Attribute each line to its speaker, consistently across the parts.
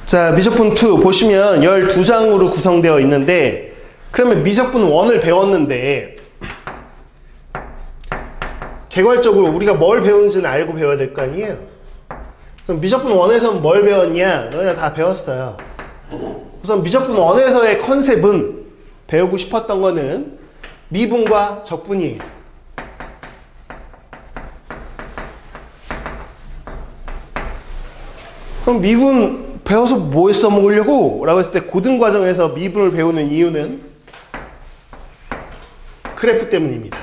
Speaker 1: 자, 미적분 2 보시면 12장으로 구성되어 있는데, 그러면 미적분 1을 배웠는데 개괄적으로 우리가 뭘 배우는지는 알고 배워야 될 거 아니에요? 그럼 미적분 1에서는 뭘 배웠냐? 너희가 다 배웠어요. 우선 미적분 1에서의 컨셉은 배우고 싶었던 거는 미분과 적분이에요. 그럼 미분 배워서 뭐에 써먹으려고? 라고 했을 때 고등 과정에서 미분을 배우는 이유는 그래프 때문입니다.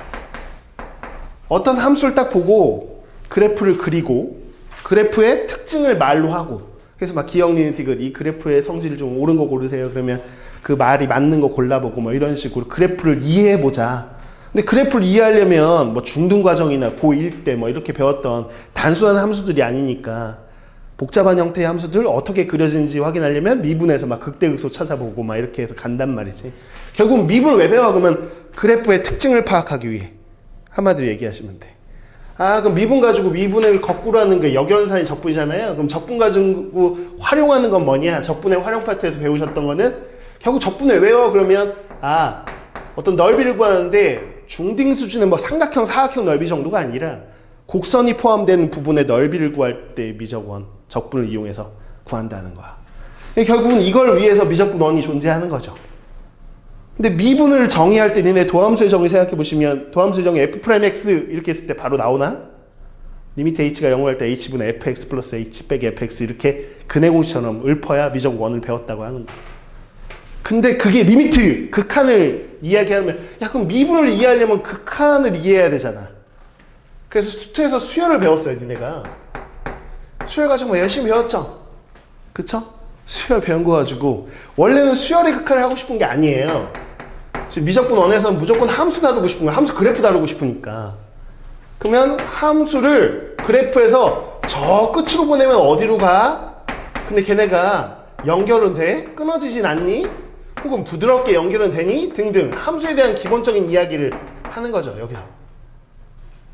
Speaker 1: 어떤 함수를 딱 보고 그래프를 그리고 그래프의 특징을 말로 하고, 그래서 막 기억니은 디귿, 이 그래프의 성질을 좀 옳은 거 고르세요. 그러면 그 말이 맞는 거 골라보고 뭐 이런 식으로 그래프를 이해해보자. 근데 그래프를 이해하려면 뭐 중등 과정이나 고1 때 뭐 이렇게 배웠던 단순한 함수들이 아니니까 복잡한 형태의 함수들 어떻게 그려지는지 확인하려면 미분에서 막 극대극소 찾아보고 막 이렇게 해서 간단 말이지. 결국 미분을 왜 배워? 그러면 그래프의 특징을 파악하기 위해. 한마디로 얘기하시면 돼. 아, 그럼 미분 가지고 미분을 거꾸로 하는 게 역연산이 적분이잖아요. 그럼 적분 가지고 활용하는 건 뭐냐? 적분의 활용 파트에서 배우셨던 거는 결국 적분을 외워. 그러면 아, 어떤 넓이를 구하는데 중딩 수준의 뭐 삼각형, 사각형 넓이 정도가 아니라 곡선이 포함되는 부분의 넓이를 구할 때 미적원, 적분을 이용해서 구한다는 거야. 결국은 이걸 위해서 미적분 1이 존재하는 거죠. 근데 미분을 정의할 때 니네 도함수의 정의 생각해 보시면 도함수의 정의 f'x 이렇게 했을 때 바로 나오나? 리미트 h가 0을 할 때 h분의 fx 플러스 h 빼기 fx 이렇게 근해공식처럼 읊어야 미적 1을 배웠다고 하는 거야. 근데 그게 리미트, 극한을 이야기하면 야 그럼 미분을 이해하려면 극한을 이해해야 되잖아. 그래서 수트에서 수열을 배웠어요, 니네가. 수열 가지고 뭐 열심히 배웠죠? 그쵸? 수열 배운 거 가지고 원래는 수열의 극한을 하고 싶은 게 아니에요. 지금 미적분 1에서는 무조건 함수 다루고 싶은 거야. 함수 그래프 다루고 싶으니까. 그러면 함수를 그래프에서 저 끝으로 보내면 어디로 가? 근데 걔네가 연결은 돼? 끊어지진 않니? 혹은 부드럽게 연결은 되니? 등등 함수에 대한 기본적인 이야기를 하는 거죠, 여기서.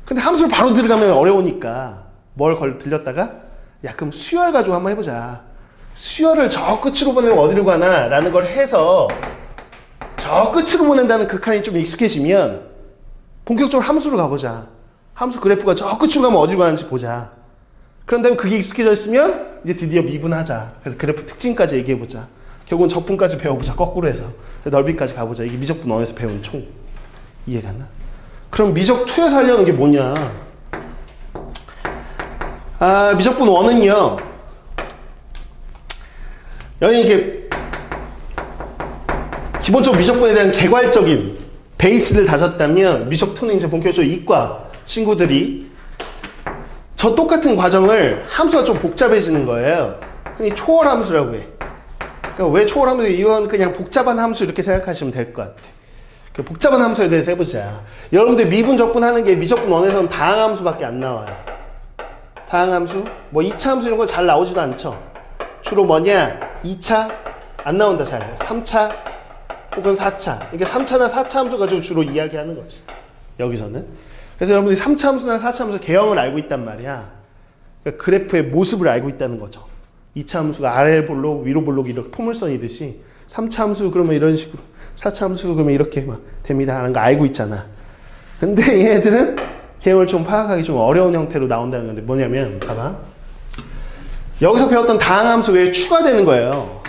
Speaker 1: 근데 함수를 바로 들어가면 어려우니까 뭘 들렸다가 야 그럼 수열 가지고 한번 해보자. 수열을 저 끝으로 보내면 어디로 가나? 라는 걸 해서 저 끝으로 보낸다는 극한이 좀 익숙해지면 본격적으로 함수로 가보자. 함수 그래프가 저 끝으로 가면 어디로 가는지 보자. 그런 다음에 그게 익숙해져 있으면 이제 드디어 미분하자. 그래서 그래프 특징까지 얘기해보자. 결국은 적분까지 배워보자. 거꾸로 해서. 넓이까지 가보자. 이게 미적분 1에서 배운 총. 이해가 나? 그럼 미적 2에서 하려는 게 뭐냐? 아, 미적분 1은요. 여기 이게 기본적으로 미적분에 대한 개괄적인 베이스를 다졌다면 미적 2는 이제 본격적으로 이과 친구들이 저 똑같은 과정을 함수가 좀 복잡해지는 거예요. 흔히 초월함수라고 해. 그러니까 왜 초월함수? 이건 그냥 복잡한 함수 이렇게 생각하시면 될 것 같아. 그 복잡한 함수에 대해서 해보자. 여러분들 미분 적분하는 게 미적분 1에서는 다항함수밖에 안 나와요. 다항함수? 뭐 2차 함수 이런 거 잘 나오지도 않죠. 주로 뭐냐? 2차? 안 나온다 잘. 3차? 혹은 4차. 이게 3차나 4차 함수 가지고 주로 이야기하는 거지. 여기서는. 그래서 여러분들이 3차 함수나 4차 함수 개형을 알고 있단 말이야. 그러니까 그래프의 모습을 알고 있다는 거죠. 2차 함수가 아래 볼록, 위로 볼록 이렇게 포물선이듯이 3차 함수 그러면 이런 식으로 4차 함수 그러면 이렇게 막 됩니다 하는 거 알고 있잖아. 근데 얘네들은 개형을 좀 파악하기 좀 어려운 형태로 나온다는 건데 뭐냐면 봐봐. 여기서 배웠던 다항함수 외에 추가되는 거예요.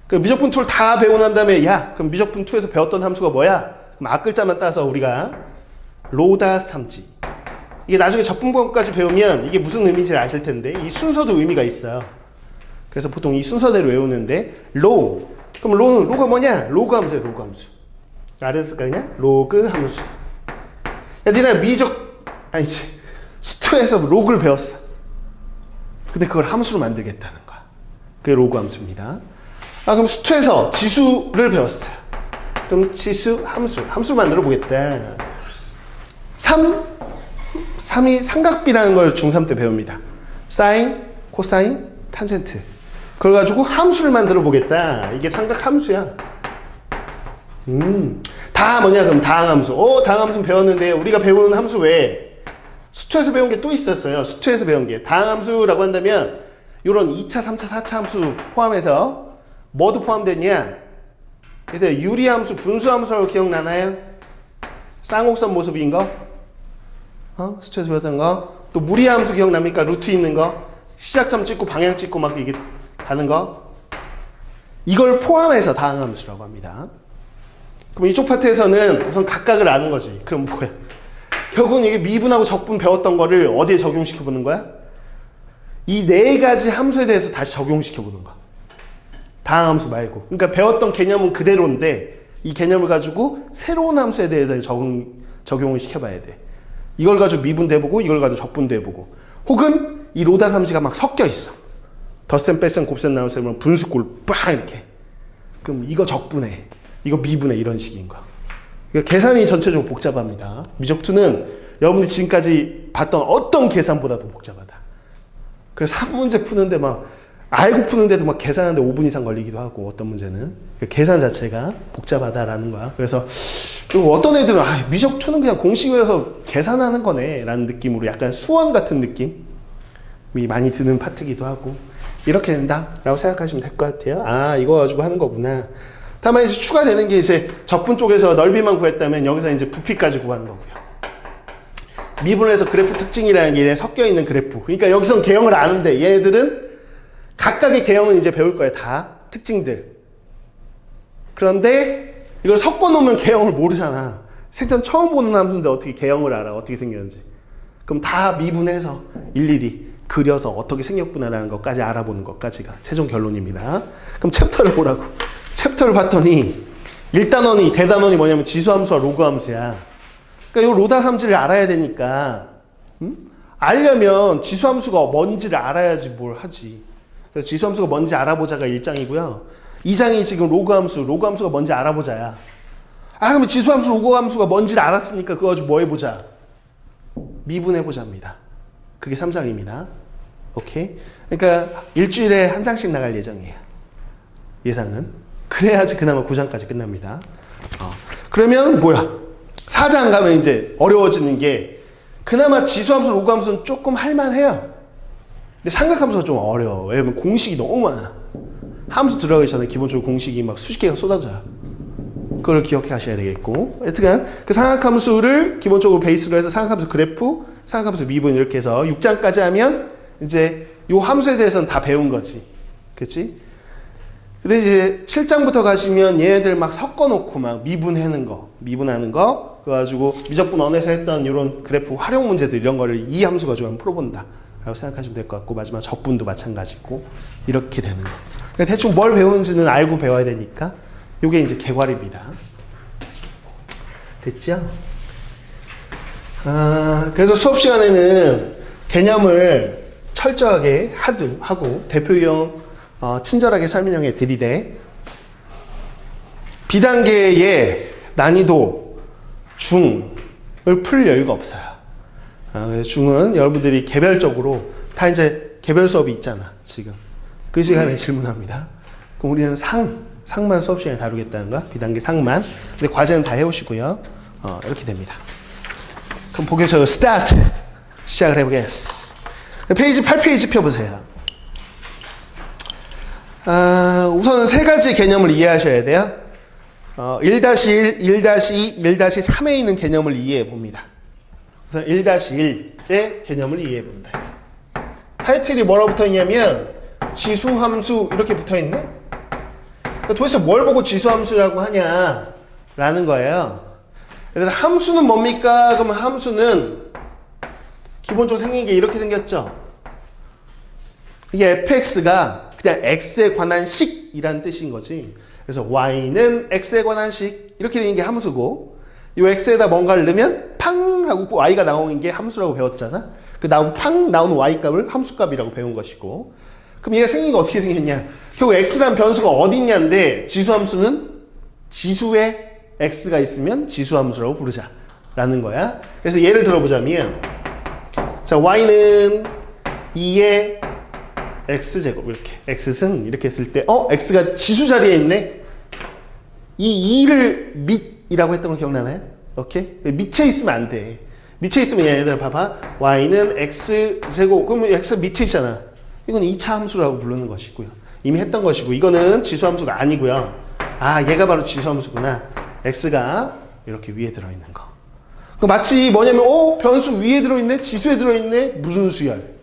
Speaker 1: 그 미적분 2를 다 배우고 난 다음에 야 그럼 미적분 2에서 배웠던 함수가 뭐야? 그럼 앞글자만 따서 우리가 로다 삼지. 이게 나중에 적분법까지 배우면 이게 무슨 의미인지 아실 텐데 이 순서도 의미가 있어요. 그래서 보통 이 순서대로 외우는데 로. 그럼 로가 뭐냐? 로그 함수예요. 로그 함수. 알았을까 그냥? 로그 함수. 야 니네 아니지 수트에서 로그를 배웠어. 근데 그걸 함수로 만들겠다는 거야. 그게 로그 함수입니다. 아 그럼 수트에서 지수를 배웠어요. 그럼 지수 함수를 만들어 보겠다. 3이 삼각비라는 걸 중3 때 배웁니다. 사인, 코사인, 탄젠트. 그걸 가지고 함수를 만들어 보겠다. 이게 삼각 함수야. 다 뭐냐 그럼 다항함수. 다항함수는 배웠는데 우리가 배우는 함수 외에 수투에서 배운 게 또 있었어요. 수투에서 배운 게 다항함수라고 한다면 요런 2차, 3차, 4차 함수 포함해서 뭐도 포함됐냐? 얘들 유리함수, 분수함수라고 기억나나요? 쌍곡선 모습인 거? 수초에서 배웠던 거? 또 무리함수 기억납니까? 루트 있는 거? 시작점 찍고 방향 찍고 막 이게 가는 거? 이걸 포함해서 다항함수라고 합니다. 그럼 이쪽 파트에서는 우선 각각을 아는 거지. 그럼 뭐야? 결국은 이게 미분하고 적분 배웠던 거를 어디에 적용시켜 보는 거야? 이 네 가지 함수에 대해서 다시 적용시켜 보는 거야. 다항함수 말고. 그러니까 배웠던 개념은 그대로인데 이 개념을 가지고 새로운 함수에 대해서 적용을 시켜봐야 돼. 이걸 가지고 미분도 해보고 이걸 가지고 적분도 해보고 혹은 이 로다 삼지가 막 섞여 있어. 덧셈, 뺄셈, 곱셈, 나눗셈은 분수꼴 빵 이렇게. 그럼 이거 적분해. 이거 미분해. 이런 식인 거야. 그러니까 계산이 전체적으로 복잡합니다. 미적2는 여러분들이 지금까지 봤던 어떤 계산보다도 복잡하다. 그래서 3문제 푸는데 막 알고 푸는데도 막 계산하는데 5분 이상 걸리기도 하고 어떤 문제는 계산 자체가 복잡하다라는 거야. 그래서 어떤 애들은 미적2는 그냥 공식 외워서 계산하는 거네 라는 느낌으로 약간 수원 같은 느낌이 많이 드는 파트기도 하고 이렇게 된다 라고 생각하시면 될 것 같아요. 이거 가지고 하는 거구나. 다만 이제 추가되는 게 이제 적분 쪽에서 넓이만 구했다면 여기서 이제 부피까지 구하는 거고요. 미분에서 그래프 특징이라는 게 섞여 있는 그래프. 그러니까 여기선 개형을 아는데 얘네들은 각각의 개형은 이제 배울 거예요. 다 특징들. 그런데 이걸 섞어 놓으면 개형을 모르잖아. 생전 처음 보는 함수인데 어떻게 개형을 알아? 어떻게 생겼는지. 그럼 다 미분해서 일일이 그려서 어떻게 생겼구나라는 것까지 알아보는 것까지가 최종 결론입니다. 그럼 챕터를 보라고. 챕터를 봤더니 1단원이 대단원이 뭐냐면 지수함수와 로그함수야. 그러니까 이 로다 삼지를 알아야 되니까 알려면 지수함수가 뭔지를 알아야지 뭘 하지. 그래서 지수함수가 뭔지 알아보자가 1장이고요. 2장이 지금 로그함수가 뭔지 알아보자야. 그러면 지수함수, 로그함수가 뭔지를 알았으니까 그거 가지고 뭐 해보자? 미분해보자입니다. 그게 3장입니다. 오케이? 그러니까 일주일에 한 장씩 나갈 예정이에요. 예상은. 그래야지 그나마 9장까지 끝납니다. 그러면 뭐야? 4장 가면 이제 어려워지는 게 그나마 지수함수, 로그함수는 조금 할만해요. 근데 삼각함수가 좀 어려워. 왜냐면 공식이 너무 많아. 함수 들어가기 전에 기본적으로 공식이 막 수십 개가 쏟아져요. 그걸 기억해 하셔야 되겠고. 하여튼 그 삼각함수를 기본적으로 베이스로 해서 삼각함수 그래프, 삼각함수 미분 이렇게 해서 6장까지 하면 이제 요 함수에 대해서는 다 배운 거지. 그치? 근데 이제 7장부터 가시면 얘네들 막 섞어놓고 막 미분하는 거, 그거 가지고 미적분 원에서 했던 이런 그래프 활용 문제들 이런 거를 이 함수 가지고 한번 풀어본다 라고 생각하시면 될 것 같고, 마지막 적분도 마찬가지고 이렇게 되는 거. 그러니까 대충 뭘 배우는지는 알고 배워야 되니까 요게 이제 개괄입니다. 됐죠? 그래서 수업 시간에는 개념을 철저하게 하고 대표 유형 친절하게 설명해 드리되, B단계의 난이도 중을 풀 여유가 없어요. 그래서 중은 여러분들이 개별적으로 다 이제 개별 수업이 있잖아 지금. 그 시간에 질문합니다. 그럼 우리는 상만 수업 시간에 다루겠다는 거야. B단계 상만. 근데 과제는 다 해오시고요. 이렇게 됩니다. 그럼 보겠죠. 스타트. 시작을 해보겠습니다. 페이지 8페이지 펴보세요. 우선은 세 가지 개념을 이해하셔야 돼요. 1-1, 1-2, 1-3에 있는 개념을 이해해 봅니다. 우선 1-1의 개념을 이해해 본다. 타이틀이 뭐라고 붙어 있냐면 지수함수 이렇게 붙어 있네. 도대체 뭘 보고 지수함수라고 하냐라는 거예요. 얘들아, 함수는 뭡니까? 그러면 함수는 기본적으로 생긴 게 이렇게 생겼죠. 이게 fx가 그냥 x에 관한 식이라는 뜻인 거지. 그래서 y는 x에 관한 식 이렇게 되는 게 함수고, 이 x에다 뭔가를 넣으면 팡 하고 y가 나오는 게 함수라고 배웠잖아. 그 팡 나오는 y값을 함수값이라고 배운 것이고, 그럼 얘가 생긴 게 어떻게 생겼냐? 결국 x라는 변수가 어디 있냐인데, 지수함수는 지수에 x가 있으면 지수함수라고 부르자라는 거야. 그래서 예를 들어보자면, 자, y는 2의 x제곱 이렇게 x승 이렇게 했을 때 x가 지수 자리에 있네. 이 2를 밑이라고 했던 거 기억나나요? 오케이? 밑에 있으면 안 돼. 밑에 있으면 얘네들 봐봐. y는 x제곱, 그러면 x 밑에 있잖아. 이건 2차 함수라고 부르는 것이고요. 이미 했던 것이고 이거는 지수함수가 아니고요. 아, 얘가 바로 지수함수구나. x가 이렇게 위에 들어있는 거. 마치 뭐냐면 변수 위에 들어있네? 지수에 들어있네? 무슨 수열?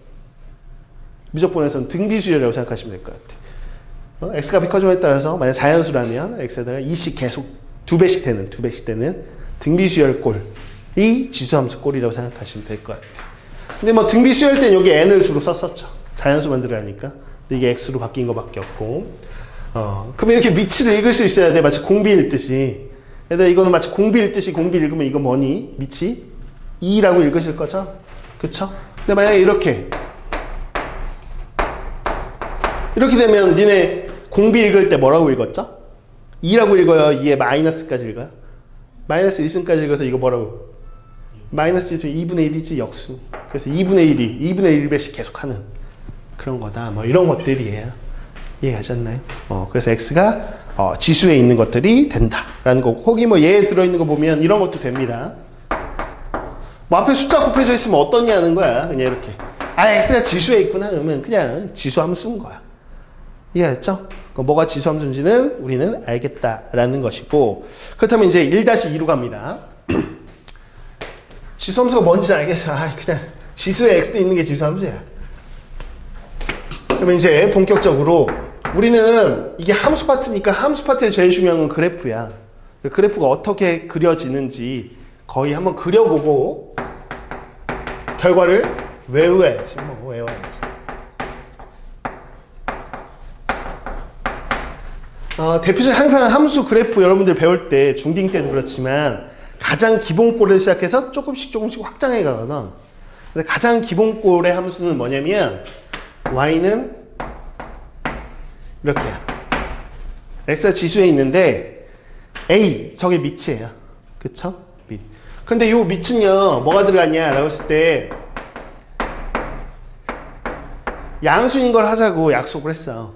Speaker 1: 미적분에서는 등비수열이라고 생각하시면 될 것 같아요. x값이 커짐에 따라서 만약 자연수라면 x에다가 2씩 계속 2배씩 되는 등비수열 꼴이 지수함수 꼴이라고 생각하시면 될 것 같아요. 근데 뭐 등비수열 때는 여기 n을 주로 썼었죠. 자연수만 들어가니까. 근데 이게 x로 바뀐 거밖에 없고. 그러면 이렇게 미치를 읽을 수 있어야 돼. 마치 공비 읽듯이. 얘들아, 이거는 마치 공비 읽듯이 공비 읽으면 이거 뭐니? 미치? 2라고 읽으실 거죠? 그쵸? 근데 만약에 이렇게 되면 니네 공비 읽을 때 뭐라고 읽었죠? 2라고 읽어요? 2에 마이너스까지 읽어요? 마이너스 1승까지 읽어서 이거 뭐라고? 마이너스 2분의 1이지 역수. 그래서 2분의 1배씩 계속하는 그런 거다. 뭐 이런 것들이에요. 이해하셨나요? 그래서 x가 지수에 있는 것들이 된다라는 거고, 거기 뭐 얘에 들어있는 거 보면 이런 것도 됩니다. 뭐 앞에 숫자 곱해져 있으면 어떠냐는 거야. 그냥 이렇게. 아, x가 지수에 있구나. 그러면 그냥 지수함수 쓴 거야. 이해했죠? 뭐가 지수함수인지는 우리는 알겠다라는 것이고, 그렇다면 이제 1-2로 갑니다. 지수함수가 뭔지 알겠어. 그냥 지수에 x 있는 게 지수함수야. 그러면 이제 본격적으로 우리는 이게 함수 파트니까 함수 파트에 제일 중요한 건 그래프야. 그래프가 어떻게 그려지는지 거의 한번 그려보고 결과를 외워야지. 대표적으로 항상 함수 그래프 여러분들 배울 때 중딩 때도 그렇지만 가장 기본꼴을 시작해서 조금씩 확장해 가거든. 근데 가장 기본꼴의 함수는 뭐냐면 y는 이렇게야. x가 지수에 있는데 a 저게 밑이에요. 그쵸? 밑. 근데 요 밑은요 뭐가 들어갔냐 라고 했을 때 양수인 걸 하자고 약속을 했어.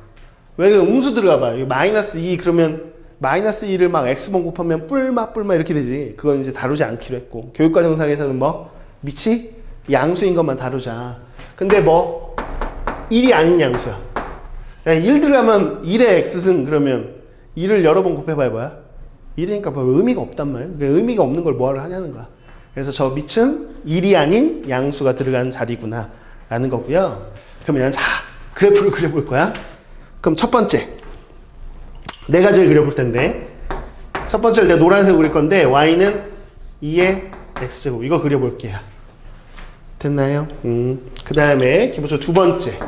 Speaker 1: 왜? 음수 들어가 봐. 마이너스 2 그러면 마이너스 2를 막 x번 곱하면 뿔마 이렇게 되지. 그건 이제 다루지 않기로 했고, 교육과정상에서는 뭐 밑이 양수인 것만 다루자. 근데 뭐 1이 아닌 양수야. 1 들어가면 1의 x승 그러면 1을 여러 번 곱해봐야 뭐야? 1이니까 별 의미가 없단 말이야. 그러니까 의미가 없는 걸 뭐하러 하냐는 거야. 그래서 저 밑은 1이 아닌 양수가 들어간 자리구나 라는 거고요. 그러면 자, 그래프를 그려볼 거야. 그럼 첫 번째 4가지를 그려볼 텐데, 첫 번째를 내가 노란색으로 그릴 건데 y는 2의 x제곱 이거 그려볼게요. 됐나요? 그 다음에 기본적으로 두 번째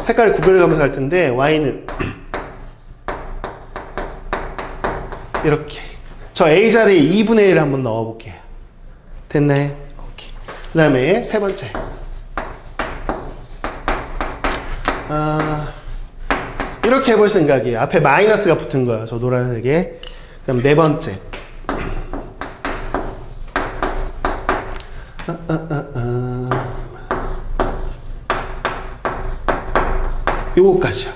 Speaker 1: 색깔을 구별해가면서 할 텐데 y는 이렇게 저 a 자리에 2분의 1을 한번 넣어볼게요. 됐나요? 오케이. 그 다음에 세 번째 이렇게 해볼 생각이에요. 앞에 마이너스가 붙은 거예요. 저 노란색에. 그 다음 네 번째 요거까지요.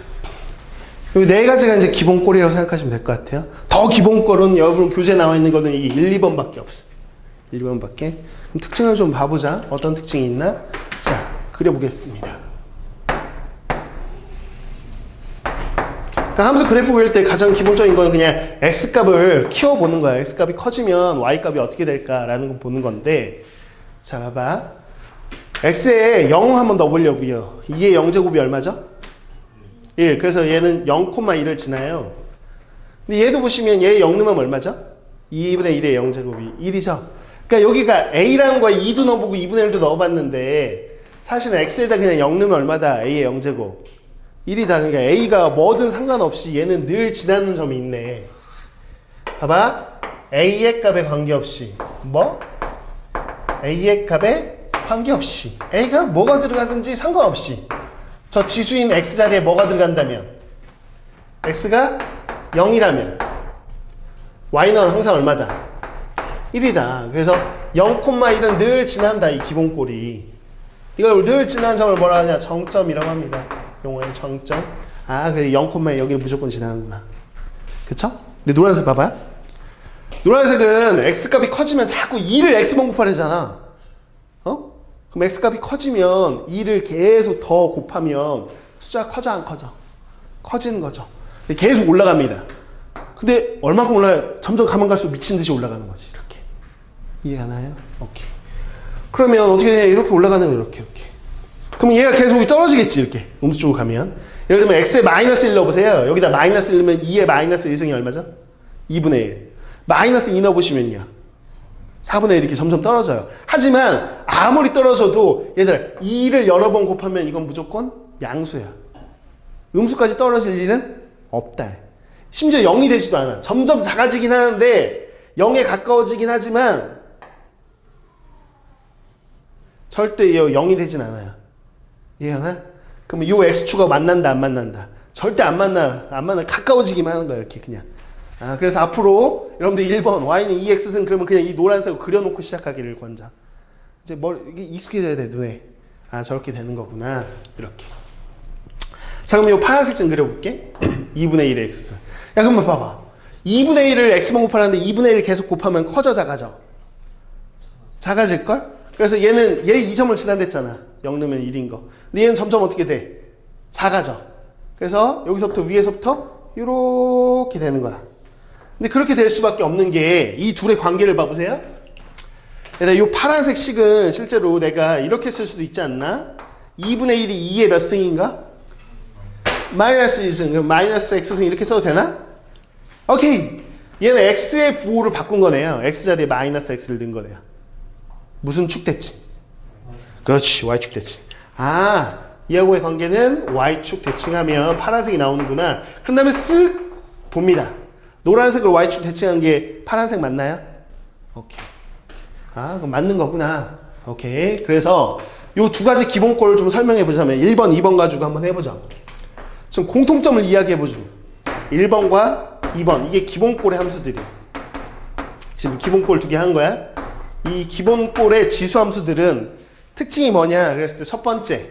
Speaker 1: 이 네 가지가 이제 기본꼴이라고 생각하시면 될 것 같아요. 더 기본꼴은 여러분 교재에 나와 있는 거는 이 1, 2번밖에 없어요. 1, 2번밖에. 그럼 특징을 좀 봐보자. 어떤 특징이 있나? 자, 그려보겠습니다. 그러니까 함수 그래프 그릴 때 가장 기본적인 거는 그냥 x값을 키워보는 거야. x값이 커지면 y값이 어떻게 될까라는 거 보는 건데, 자, 봐봐. x에 0 한번 넣어보려고요. 2의 0제곱이 얼마죠? 1. 그래서 얘는 0,1을 지나요. 근데 얘도 보시면 얘 0 넣으면 얼마죠? 2분의 1의 0제곱이 1이죠. 그러니까 여기가 a라는 거에 2도 넣어보고 2분의 1도 넣어봤는데 사실은 x에다 그냥 0 넣으면 얼마다? a의 0제곱 1이다. 그러니까 a가 뭐든 상관없이 얘는 늘 지나는 점이 있네. 봐봐. a의 값에 관계없이 뭐? a의 값에 관계없이 a가 뭐가 들어가든지 상관없이 저 지수인 x 자리에 뭐가 들어간다면 x가 0이라면 y는 항상 얼마다? 1이다. 그래서 0,1은 늘 지난다. 이 기본꼴이. 이걸 늘 지나는 점을 뭐라 하냐? 정점이라고 합니다. 용어의 정점. 아, 그래 0,1 여기는 무조건 지나는구나. 그쵸? 근데 노란색 봐봐요. 노란색은 x값이 커지면 자꾸 2를 x번 곱하려잖아. 그럼 x값이 커지면 2를 계속 더 곱하면 숫자가 커져 안 커져? 커지는 거죠. 계속 올라갑니다. 근데 얼마큼 올라가요? 점점 가면 갈수록 미친 듯이 올라가는 거지. 이렇게. 이해가나요? 오케이. 그러면 어떻게 되냐? 이렇게 올라가는 거 이렇게. 그럼 얘가 계속 떨어지겠지. 이렇게. 음수 쪽으로 가면. 예를 들면 x에 마이너스 1 넣어보세요. 여기다 마이너스 1 넣으면 2의 마이너스 1승이 얼마죠? 2분의 1. 마이너스 2 넣어보시면요. 4분의 1 이렇게 점점 떨어져요. 하지만 아무리 떨어져도 얘들 2를 여러 번 곱하면 이건 무조건 양수야. 음수까지 떨어질 일은 없다. 심지어 0이 되지도 않아. 점점 작아지긴 하는데 0에 가까워지긴 하지만 절대 0이 되진 않아요. 이해하나? 그러면 요 x축가 만난다 안 만난다? 절대 안 만나. 가까워지기만 하는 거야. 이렇게 그냥. 그래서 앞으로 여러분들 1번 y는 2x승 그러면 그냥 이 노란색으로 그려놓고 시작하기를 권장. 이제 이게 익숙해져야 돼 눈에. 저렇게 되는 거구나. 이렇게. 자 그럼 이 파란색 좀 그려볼게. 2분의 1의 x승. 야 그러면 봐봐. 2분의 1을 x만 곱하는데 2분의 1을 계속 곱하면 커져 작아져? 작아질걸? 그래서 얘 2점을 지난댔잖아. 0 넣으면 1인 거. 근데 얘는 점점 어떻게 돼? 작아져. 그래서 여기서부터 위에서부터 이렇게 되는 거야. 근데 그렇게 될 수밖에 없는 게 이 둘의 관계를 봐보세요. 이 파란색 식은 실제로 내가 이렇게 쓸 수도 있지 않나? 2분의 1이 2의 몇 승인가? 마이너스 1승. 그럼 마이너스 x승 이렇게 써도 되나? 오케이. 얘는 x의 부호를 바꾼 거네요. x 자리에 마이너스 x를 넣은 거네요. 무슨 축 대칭? 그렇지. y축 대칭. 얘하고의 관계는 y축 대칭하면 파란색이 나오는구나. 그런 다음에 쓱 봅니다. 노란색으로 y축 대칭한 게 파란색 맞나요? 오케이. 그럼 맞는 거구나. 오케이. 그래서 요 두 가지 기본꼴을 좀 설명해 보자면 1번, 2번 가지고 한번 해보자. 지금 공통점을 이야기해 보죠. 1번과 2번. 이게 기본꼴의 함수들이에요. 지금 기본꼴 두 개 한 거야. 이 기본꼴의 지수 함수들은 특징이 뭐냐? 그랬을 때 첫 번째.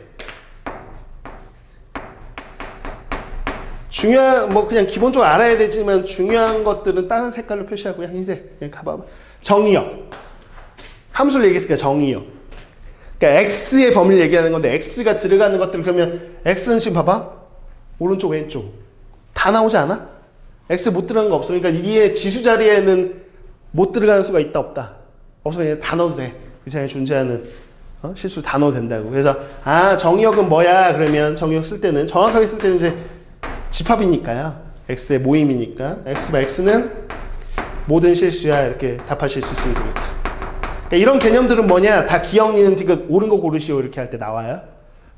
Speaker 1: 중요한, 그냥 기본적으로 알아야 되지만 중요한 것들은 다른 색깔로 표시하고요. 흰색. 그냥 가봐봐. 정의역. 함수를 얘기했으니까 정의역. 그러니까 x의 범위를 얘기하는 건데 x가 들어가는 것들 그러면 x는 지금 봐봐. 오른쪽, 왼쪽. 다 나오지 않아? x 못 들어가는 거 없어. 그러니까 이게 지수 자리에는 못 들어가는 수가 있다, 없다? 없어. 그냥 다 넣어도 돼. 그 자리에 존재하는 실수 다 넣어도 된다고. 그래서 정의역은 뭐야? 그러면 정의역 쓸 때는 정확하게 쓸 때는 이제 집합이니까요. x의 모임이니까 x는 모든 실수야 이렇게 답하실 수 있으면 되겠죠. 그러니까 이런 개념들은 뭐냐? 다 기억, 니은, 디귿 옳은 거 고르시오 이렇게 할 때 나와요.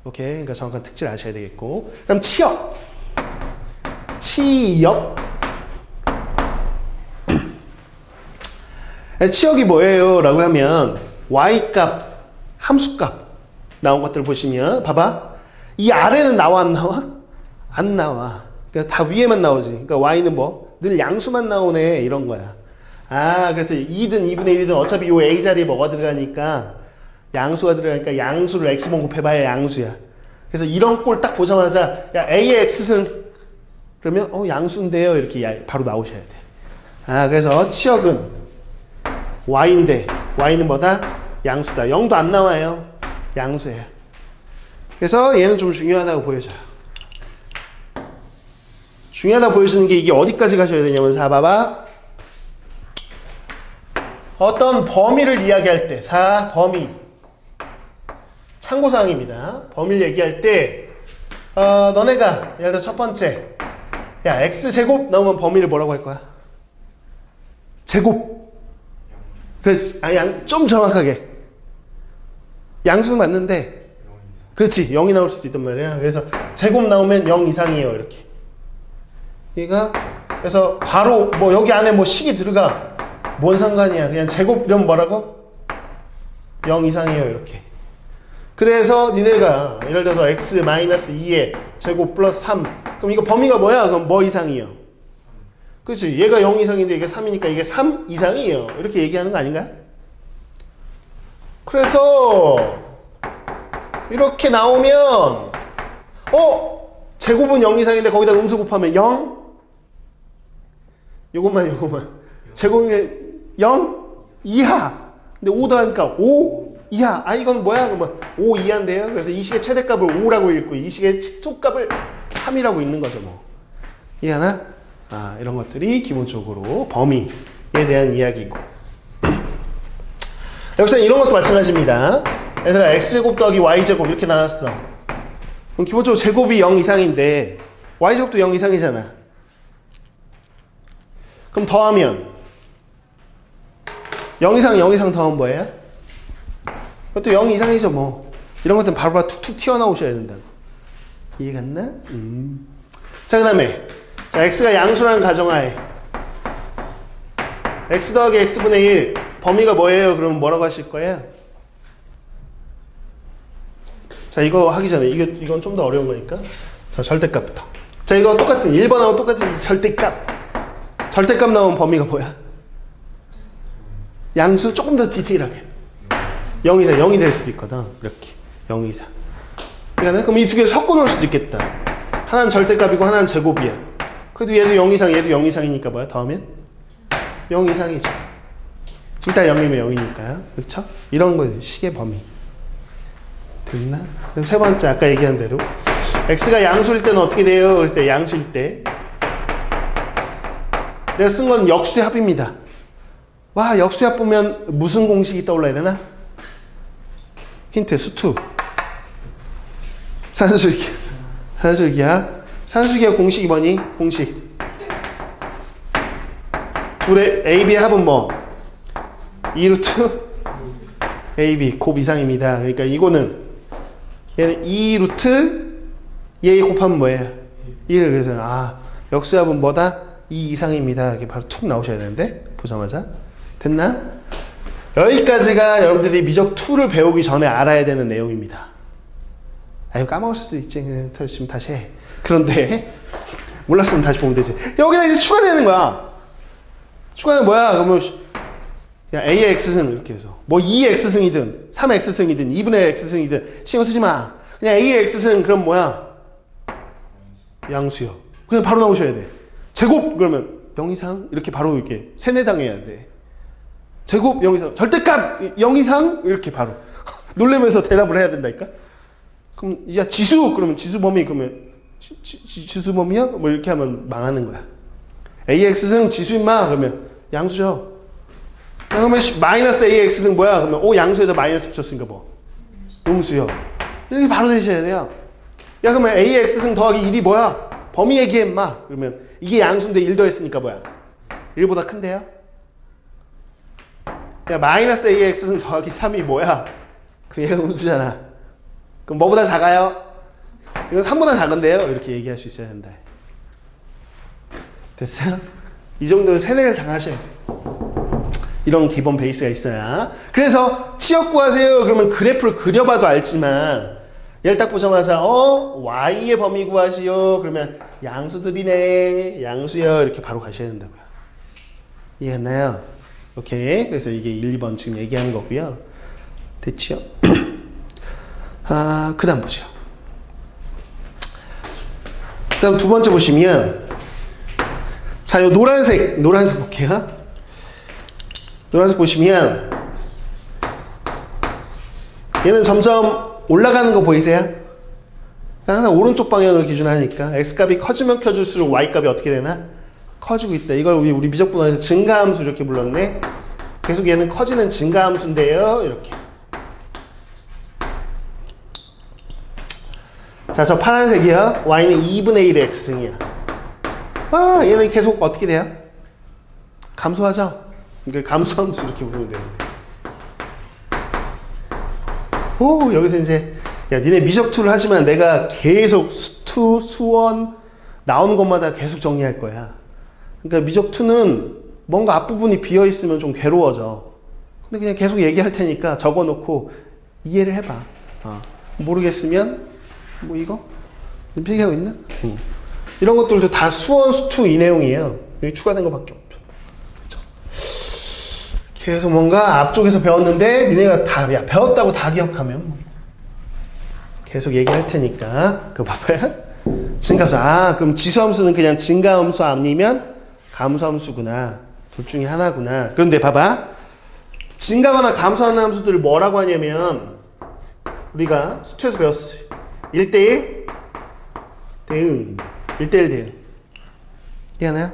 Speaker 1: 오케이. 그러니까 정확한 특징을 아셔야 되겠고. 그다음 치역. 치역이 뭐예요? 라고 하면 y값, 함수값 나온 것들 보시면 봐봐. 이 아래는 나와 안 나와? 안 나와. 그러니까 다 위에만 나오지. 그러니까 y는 늘 양수만 나오네 이런 거야. 그래서 2든 2분의 1이든 어차피 요 a 자리에 뭐가 들어가니까 양수가 들어가니까 양수를 x번 곱해봐야 양수야. 그래서 이런 꼴 딱 보자마자 야 a의 x승 그러면 양수인데요 이렇게 바로 나오셔야 돼. 그래서 치역은 y인데 y는 뭐다? 양수다. 0도 안 나와요. 양수예요. 그래서 얘는 좀 중요하다고 보여져요. 중요하다고 보여주는 게 이게 어디까지 가셔야 되냐면 봐봐. 어떤 범위를 이야기할 때 범위 참고사항입니다. 범위를 얘기할 때 너네가 예를 들어 첫 번째 야 x제곱 나오면 범위를 뭐라고 할 거야? 제곱. 그렇지. 좀 정확하게 양수 맞는데 그렇지 0이 나올 수도 있단 말이야. 그래서 제곱 나오면 0 이상이에요 이렇게. 얘가 그래서 바로 여기 안에 식이 들어가 뭔 상관이야. 그냥 제곱 이러면 뭐라고? 0 이상이에요 이렇게. 그래서 니네가 예를 들어서 x-2의 제곱 플러스 3 그럼 이거 범위가 뭐야? 그럼 뭐 이상이에요? 그치? 얘가 0 이상인데 이게 3이니까 이게 3 이상이에요 이렇게 얘기하는 거 아닌가? 그래서 이렇게 나오면 제곱은 0 이상인데 거기다 음수 곱하면 0? 요것만 제곱이 0 이하 근데 5 더하니까 5 이하. 아, 이건 뭐야? 그러면 5 이하인데요. 그래서 이 식의 최대값을 5라고 읽고 이 식의 최소값을 3이라고 읽는 거죠, 뭐. 이해하나? 아, 이런 것들이 기본적으로 범위에 대한 이야기고. 여기서는 이런 것도 마찬가지입니다. 얘들아, x제곱 더하기 y제곱 이렇게 나왔어. 그럼 기본적으로 제곱이 0 이상인데 y제곱도 0 이상이잖아. 그럼 더하면 0 이상 더하면 뭐예요? 그것도 0 이상이죠, 뭐. 이런 것들은 바로바로 툭툭 튀어나오셔야 된다고. 이해갔나? 자, 그 다음에 자, x가 양수라는 가정하에 x 더하기 x분의 1 범위가 뭐예요? 그러면 뭐라고 하실 거예요? 자, 이거 하기 전에 이건 좀 더 어려운 거니까. 자, 절대값부터. 자, 이거 똑같은 1번하고 똑같은 절대값. 절대값 나오면 범위가 뭐야? 양수 조금 더 디테일하게. 0 이상 0이 될 수도 있거든. 이렇게 0 이상. 그러니까 그럼 이 두 개를 섞어 놓을 수도 있겠다. 하나는 절대값이고 하나는 제곱이야. 그래도 얘도 0 이상 얘도 0 이상이니까 뭐야? 더하면 0 이상이죠. 지금 다 0이면 0이니까요. 그렇죠? 이런 거 식의 범위. 됐나? 그럼 세 번째 아까 얘기한 대로 x가 양수일 때는 어떻게 돼요? 그랬을 때 양수일 때 내가 쓴 건 역수의 합입니다. 와, 역수의 합 보면 무슨 공식이 떠올라야 되나? 힌트, 수투. 산술기야. 산술기야 공식이 뭐니? 공식. 둘의 AB의 합은 뭐? 2루트 AB 곱 이상입니다. 그러니까 이거는 얘는 2루트 얘 곱하면 뭐예요? 1. 그래서 아, 역수의 합은 뭐다? 2 이상입니다. 이렇게 바로 툭 나오셔야 되는데 보자마자. 됐나? 여기까지가 여러분들이 미적 2를 배우기 전에 알아야 되는 내용입니다. 아유, 까먹을 수도 있지. 지금 다시 해. 그런데 몰랐으면 다시 보면 되지. 여기다 이제 추가되는 거야. 추가는 뭐야? 그러면 그냥 A의 X승 이렇게 해서 뭐 2의 X승이든 3의 X승이든 2분의 X승이든 신경 쓰지 마. 그냥 A의 X승 그럼 뭐야? 양수요. 그냥 바로 나오셔야 돼. 제곱 그러면 0 이상 이렇게 바로 이렇게 세뇌당해야 돼. 제곱 0 이상 절대값 0 이상 이렇게 바로 놀래면서 대답을 해야 된다니까. 그럼 야 지수 그러면 지수 범위 그러면 지수 범위야? 뭐 이렇게 하면 망하는 거야. AX승 지수 임마 그러면 양수죠. 그러면 마이너스 AX승 뭐야? 그러면 O 양수에다 마이너스 붙였으니까 뭐? 음수요. 이렇게 바로 되셔야 돼요. 야 그러면 AX승 더하기 1이 뭐야? 범위 얘기해 임마. 그러면 이게 양수인데 1 더했으니까 뭐야? 1보다 큰데요? 야 마이너스 AX승 더하기 3이 뭐야? 그 얘가 음수잖아. 그럼 뭐보다 작아요? 이건 3보다 작은데요? 이렇게 얘기할 수 있어야 된다. 됐어요? 이 정도로 세뇌를 당하셔야 돼요. 이런 기본 베이스가 있어야. 그래서 치역 구하세요. 그러면 그래프를 그려봐도 알지만 얘를 딱 보자마자 y의 범위 구하시오. 그러면 양수들이네. 양수요. 이렇게 바로 가셔야 된다고요. 이해했나요? 오케이. 그래서 이게 1, 2번 지금 얘기하는 거고요. 됐죠? 아, 그 다음 보죠. 그 다음 두 번째 보시면 자, 요 노란색 볼게요. 노란색 보시면 얘는 점점 올라가는 거 보이세요? 항상 오른쪽 방향을 기준하니까 x값이 커지면 커질수록 y값이 어떻게 되나? 커지고 있다. 이걸 우리 미적분원에서 증가함수 이렇게 불렀네. 계속 얘는 커지는 증가함수인데요. 이렇게. 자, 저 파란색이요. y는 2분의 1의 x승이야. 아, 얘는 계속 어떻게 돼요? 감소하죠? 그러니까 감소함수 이렇게 부르면 되는데. 오, 여기서 이제 야, 니네 미적투를 하지만 내가 계속 수투, 수원 나오는 것마다 계속 정리할 거야. 그러니까 미적투는 뭔가 앞부분이 비어있으면 좀 괴로워져. 근데 그냥 계속 얘기할 테니까 적어놓고 이해를 해봐. 모르겠으면 뭐 이거? 필기하고 있나? 이런 것들도 다 수원, 수투 이 내용이에요. 여기 추가된 것밖에 없죠. 그쵸? 계속 뭔가 앞쪽에서 배웠는데 니네가 다 배웠다고 다 기억하면 계속 얘기할 테니까 그거 봐봐요. 증가함수. 아, 그럼 지수함수는 그냥 증가함수 아니면 감소함수구나. 둘 중에 하나구나. 그런데 봐봐. 증가하거나 감소하는 함수들을 뭐라고 하냐면 우리가 수초에서 배웠어요. 1대1 대응. 1대1 대응. 이해하나요?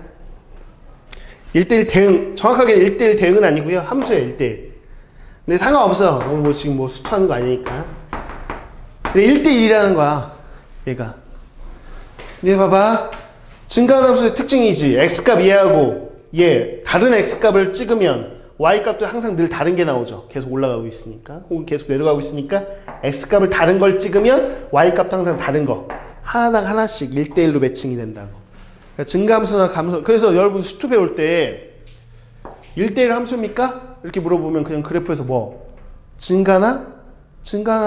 Speaker 1: 1대1 대응. 정확하게 1대1 대응은 아니고요. 함수예요. 1대1. 근데 상관없어. 뭐 지금 뭐 수초하는 거 아니니까. 근데 1대1이라는 거야. 얘가. 얘 봐봐. 증가하는 함수의 특징이지. x값 이해하고 얘 다른 x값을 찍으면 y값도 항상 늘 다른 게 나오죠. 계속 올라가고 있으니까. 혹은 계속 내려가고 있으니까 x값을 다른 걸 찍으면 y값도 항상 다른 거. 하나당 하나씩 1대1로 매칭이 된다고. 그러니까 증가함수나 감소. 그래서 여러분 수초 배울 때 1대1 함수입니까? 이렇게 물어보면 그냥 그래프에서 뭐 증가나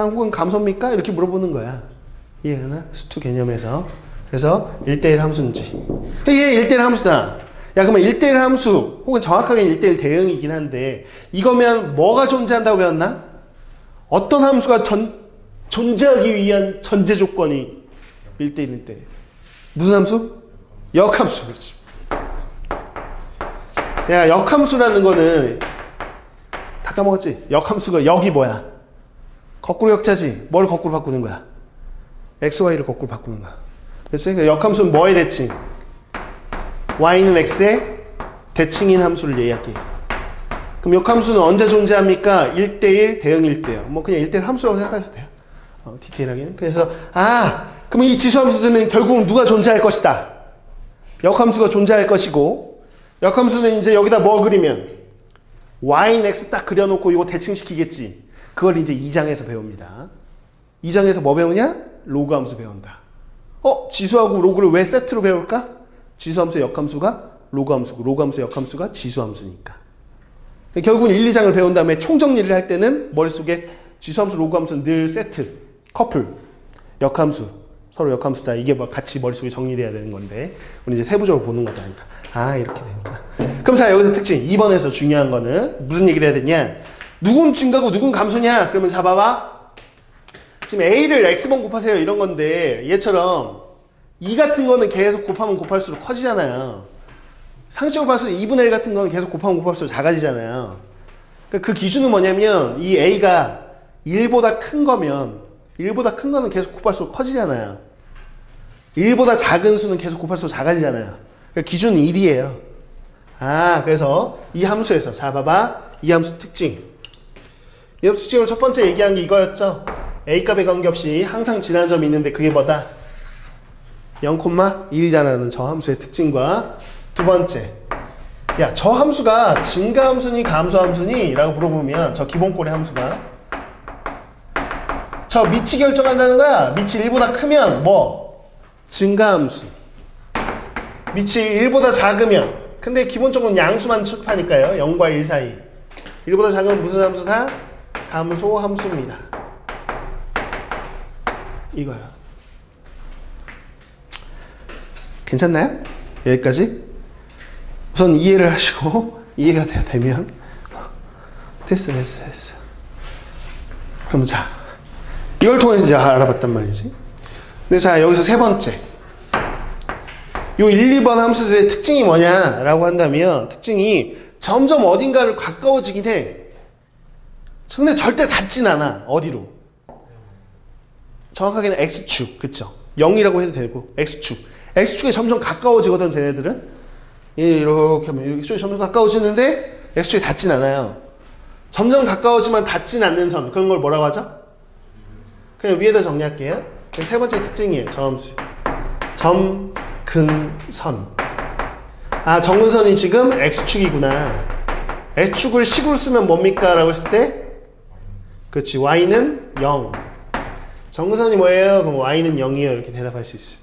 Speaker 1: 혹은 감소입니까? 이렇게 물어보는 거야. 이해하나? 수투 개념에서. 그래서 1대1 함수인지. 얘 1대1 함수다. 야, 그러면 1대1 함수, 혹은 정확하게 1대1 대응이긴 한데, 이거면 뭐가 존재한다고 배웠나? 어떤 함수가 존재하기 위한 전제 조건이 1대1인데. 무슨 함수? 역함수. 그렇지. 야, 역함수라는 거는, 다 까먹었지? 역함수가 역이 뭐야? 거꾸로 역자지. 뭘 거꾸로 바꾸는 거야? x, y를 거꾸로 바꾸는 거야. 그렇지? 그러니까 역함수는 뭐의 대칭? y는 x의 대칭인 함수를 얘기할게. 그럼 역함수는 언제 존재합니까? 1대1 대응 1대요. 뭐 그냥 1대1 함수라고 생각하셔도 돼요. 디테일하게는. 그래서 그럼 이 지수함수들은 결국은 누가 존재할 것이다. 역함수가 존재할 것이고, 역함수는 이제 여기다 뭐 그리면 y는 x 딱 그려놓고 이거 대칭시키겠지. 그걸 이제 2장에서 배웁니다. 2장에서 뭐 배우냐? 로그 함수 배운다. 지수하고 로그를 왜 세트로 배울까? 지수함수의 역함수가 로그 함수고 로그 함수의 역함수가 지수함수니까. 결국은 1, 2장을 배운 다음에 총정리를 할 때는 머릿속에 지수함수, 로그 함수는 늘 세트, 커플, 역함수, 서로 역함수다. 이게 뭐 같이 머릿속에 정리돼야 되는 건데 우리 이제 세부적으로 보는 거다. 그러니까 이렇게 되니까. 그럼 자, 여기서 특징 2번에서 중요한 거는 무슨 얘기를 해야 되냐? 누군 증가고 누군 감소냐? 그러면 잡아봐. 지금 A를 X번 곱하세요 이런 건데 얘처럼 2 같은 거는 계속 곱하면 곱할수록 커지잖아요. 상식적으로 봐서 2분의 1 같은 거는 계속 곱하면 곱할수록 작아지잖아요. 그러니까 그 기준은 뭐냐면 이 A가 1보다 큰 거면 1보다 큰 거는 계속 곱할수록 커지잖아요. 1보다 작은 수는 계속 곱할수록 작아지잖아요. 그러니까 기준은 1이에요. 그래서 이 함수에서 자 봐봐. 이 함수 특징. 이 함수 특징을 첫 번째 얘기한 게 이거였죠. A값에 관계없이 항상 지나는 점이 있는데 그게 뭐다? 0,1이라는 저 함수의 특징과 두 번째, 야, 저 함수가 증가함수니 감소함수니? 라고 물어보면 저 기본꼴의 함수가 저 밑이 결정한다는 거야. 밑이 1보다 크면 뭐? 증가함수. 밑이 1보다 작으면, 근데 기본적으로 양수만 취급하니까요. 0과 1 사이. 1보다 작으면 무슨 함수다? 감소함수입니다. 이거야. 괜찮나요? 여기까지? 우선 이해를 하시고 이해가 되면 됐어. 그럼 자, 이걸 통해서 이제 알아봤단 말이지. 근데 자, 여기서 세 번째, 요 1, 2번 함수들의 특징이 뭐냐라고 한다면 특징이 점점 어딘가를 가까워지긴 해. 근데 절대 닿진 않아. 어디로? 정확하게는 X축. 그쵸? 0이라고 해도 되고 X축. X축에 점점 가까워지거든, 쟤네들은. 이렇게 하면 이렇게 점점 가까워지는데 X축에 닿진 않아요. 점점 가까워지만 닿진 않는 선. 그런 걸 뭐라고 하죠? 그냥 위에다 정리할게요. 세 번째 특징이에요. 점근선. 정근선이 지금 X축이구나. X축을 식으로 쓰면 뭡니까? 라고 했을 때 그렇지. Y는 0. 정근선이 뭐예요? 그럼 Y는 0이에요. 이렇게 대답할 수 있어요.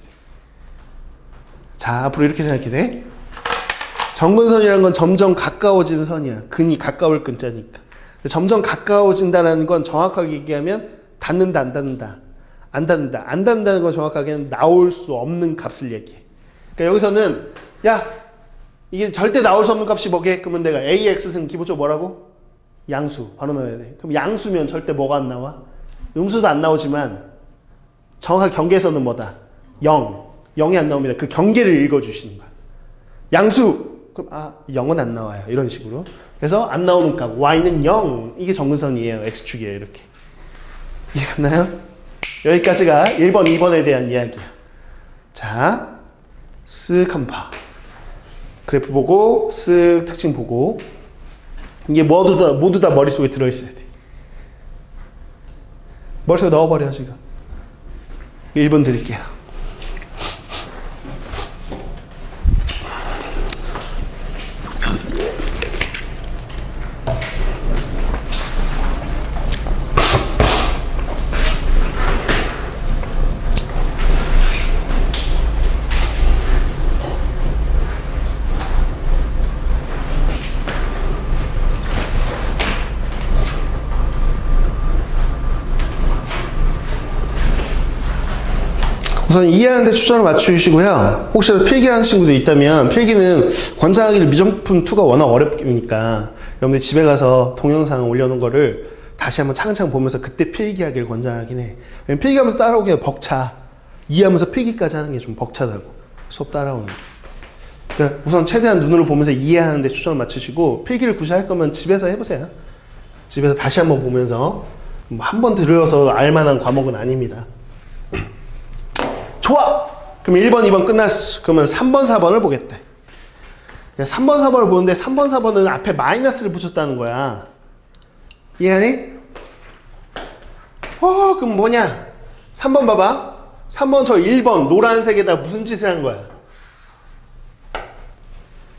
Speaker 1: 자, 앞으로 이렇게 생각해 돼. 정근선이라는 건 점점 가까워지는 선이야. 근이 가까울 근자니까. 점점 가까워진다는 건 정확하게 얘기하면 닿는다, 안 닿는다. 안 닿는다. 안 닿는다는 건 정확하게는 나올 수 없는 값을 얘기해. 그러니까 여기서는 야, 이게 절대 나올 수 없는 값이 뭐게? 그러면 내가 AX는 기본적으로 뭐라고? 양수. 바로 넣어야 돼. 그럼 양수면 절대 뭐가 안 나와? 음수도 안 나오지만 정확하게 경계선은 뭐다? 0. 0이 안 나옵니다. 그 경계를 읽어주시는 거야. 양수! 그럼 0은 안 나와요. 이런 식으로. 그래서 안 나오는 값 y는 0. 이게 정근선이에요. x축이에요. 이렇게. 이해갔나요? 여기까지가 1번, 2번에 대한 이야기야. 자, 쓱 한번 봐. 그래프 보고 쓱 특징 보고 이게 모두 다 머릿속에 들어있어야 돼. 머릿속에 넣어버려 지금. 1분 드릴게요. 우선 이해하는데 초점을 맞추시고요. 혹시라도 필기하는 친구들 있다면 필기는 권장하기를 미정품 2가 워낙 어렵니까 여러분들 집에 가서 동영상 올려놓은 거를 다시 한번 차근차근 보면서 그때 필기하기를 권장하긴 해. 필기하면서 따라오기가 벅차. 이해하면서 필기까지 하는 게 좀 벅차다고. 수업 따라오는 게. 그러니까 우선 최대한 눈으로 보면서 이해하는데 초점을 맞추시고 필기를 굳이 할 거면 집에서 해보세요. 집에서 다시 한번 보면서 한 번 들어서 알만한 과목은 아닙니다. 좋아! 그럼 1번, 2번 끝났어. 그러면 3번, 4번을 보겠대. 3번, 4번을 보는데 3번, 4번은 앞에 마이너스를 붙였다는 거야. 이해하니? 그럼 뭐냐? 3번 봐봐. 3번 저 1번 노란색에다 무슨 짓을 한 거야?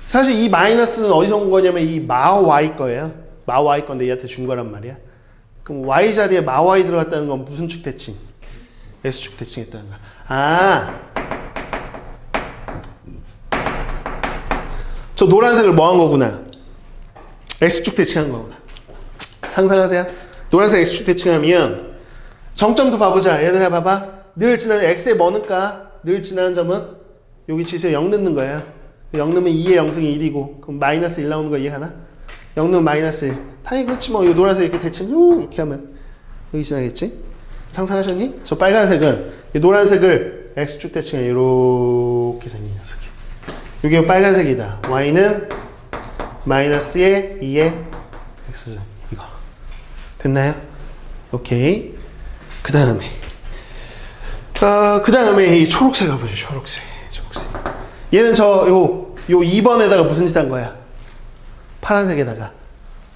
Speaker 1: 사실 이 마이너스는 어디서 온 거냐면 이 마 y 거예요. 마 y 건데 얘한테 준 거란 말이야. 그럼 y 자리에 마 y 들어갔다는 건 무슨 축 대칭? S축 대칭했다는 거야. 저 노란색을 뭐 한 거구나? X축 대칭한 거구나. 상상하세요? 노란색 X축 대칭하면 정점도 봐보자. 얘들아 봐봐. 늘 지나는 X에 뭐 넣을까? 늘 지나는 점은 여기 지수에 0 넣는 거야. 0 넣으면 2의 0승이 1이고 그럼 마이너스 1 나오는 거 이해가나? 0 넣으면 마이너스 1. 당연히 그렇지 뭐. 이 노란색 이렇게 대칭 이렇게 하면 여기 지나겠지? 상상하셨니? 저 빨간색은 이 노란색을 X축 대칭해 이렇게 생긴 녀석이. 이게 빨간색이다. Y는 마이너스의 2의 X. 이거 됐나요? 오케이. 그 다음에 이 초록색을 보죠. 초록색. 얘는 요 2번에다가 무슨 짓 한 거야? 파란색에다가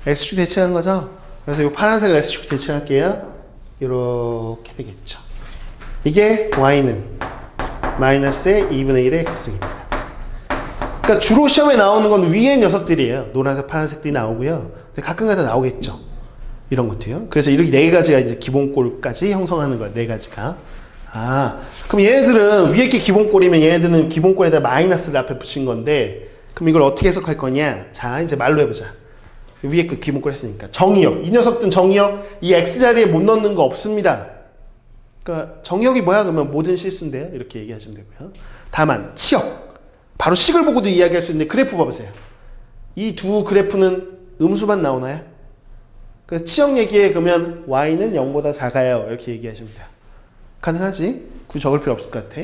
Speaker 1: X축 대칭한 거죠? 그래서 이 파란색을 X축 대칭할게요. 이렇게 되겠죠. 이게 y는 마이너스의 2분의 1의 x승입니다. 그러니까 주로 시험에 나오는 건 위의 녀석들이에요. 노란색, 파란색들이 나오고요. 가끔가다 나오겠죠. 이런 것도요. 그래서 이렇게 네 가지가 이제 기본꼴까지 형성하는 거예요. 네 가지가. 그럼 얘네들은 위에 게 기본꼴이면 얘네들은 기본꼴에다 마이너스를 앞에 붙인 건데 그럼 이걸 어떻게 해석할 거냐? 자, 이제 말로 해보자. 위에 그 기본꼴 했으니까 정의역. 이 녀석들은 정의역 이 x자리에 못 넣는 거 없습니다. 그러니까 정의역이 뭐야? 그러면 모든 실수인데요. 이렇게 얘기하시면 되고요. 다만 치역. 바로 식을 보고도 이야기할 수 있는데 그래프 봐보세요. 이 두 그래프는 음수만 나오나요? 그래서 치역 얘기에 그러면 y는 0보다 작아요. 이렇게 얘기하시면 돼요. 가능하지? 굳이 적을 필요 없을 것 같아.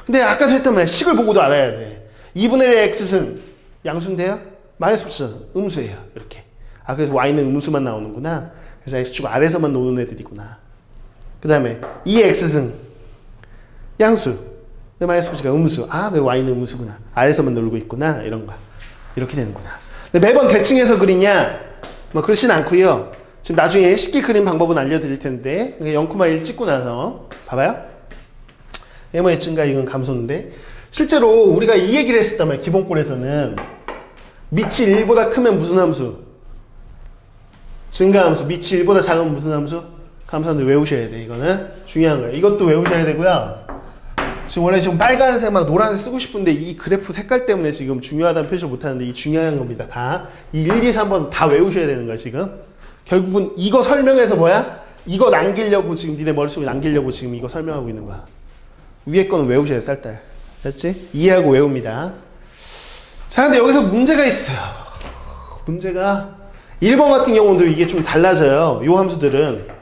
Speaker 1: 근데 아까도 했던 말 식을 보고도 알아야 돼. 2분의 1의 x승 양수인데요? 마이너스 붙여서 음수예요. 이렇게. 그래서 y는 음수만 나오는구나. 그래서 x축 아래서만 노는 애들이구나. 그 다음에 2의 x승 양수. 근데 마이너스 붙이가 음수. 왜 y는 음수구나. 아래서만 놀고 있구나. 이런 거야. 이렇게 되는구나. 근데 매번 대칭해서 그리냐? 뭐 그렇진 않고요. 지금 나중에 쉽게 그린 방법은 알려드릴 텐데 0,1 찍고 나서 봐봐요. MO의 증가 이건 감소인데 실제로 우리가 이 얘기를 했었단 말이에요. 기본꼴에서는 밑이 1보다 크면 무슨 함수? 증가함수. 밑이 1보다 작으면 무슨 함수? 감소함수 외우셔야 돼. 이거는 중요한 거예요. 이것도 외우셔야 되고요. 지금 원래 지금 빨간색 막 노란색 쓰고 싶은데 이 그래프 색깔 때문에 지금 중요하다는 표시를 못하는데 이 중요한 겁니다. 다. 이 1, 2, 3번 다 외우셔야 되는 거야 지금. 결국은 이거 설명해서 뭐야? 이거 남기려고 지금 니네 머릿속에 남기려고 지금 이거 설명하고 있는 거야. 위에 거는 외우셔야 돼. 딸딸. 됐지? 이해하고 외웁니다. 자, 근데 여기서 문제가 있어요. 문제가 1번 같은 경우도 이게 좀 달라져요. 이 함수들은.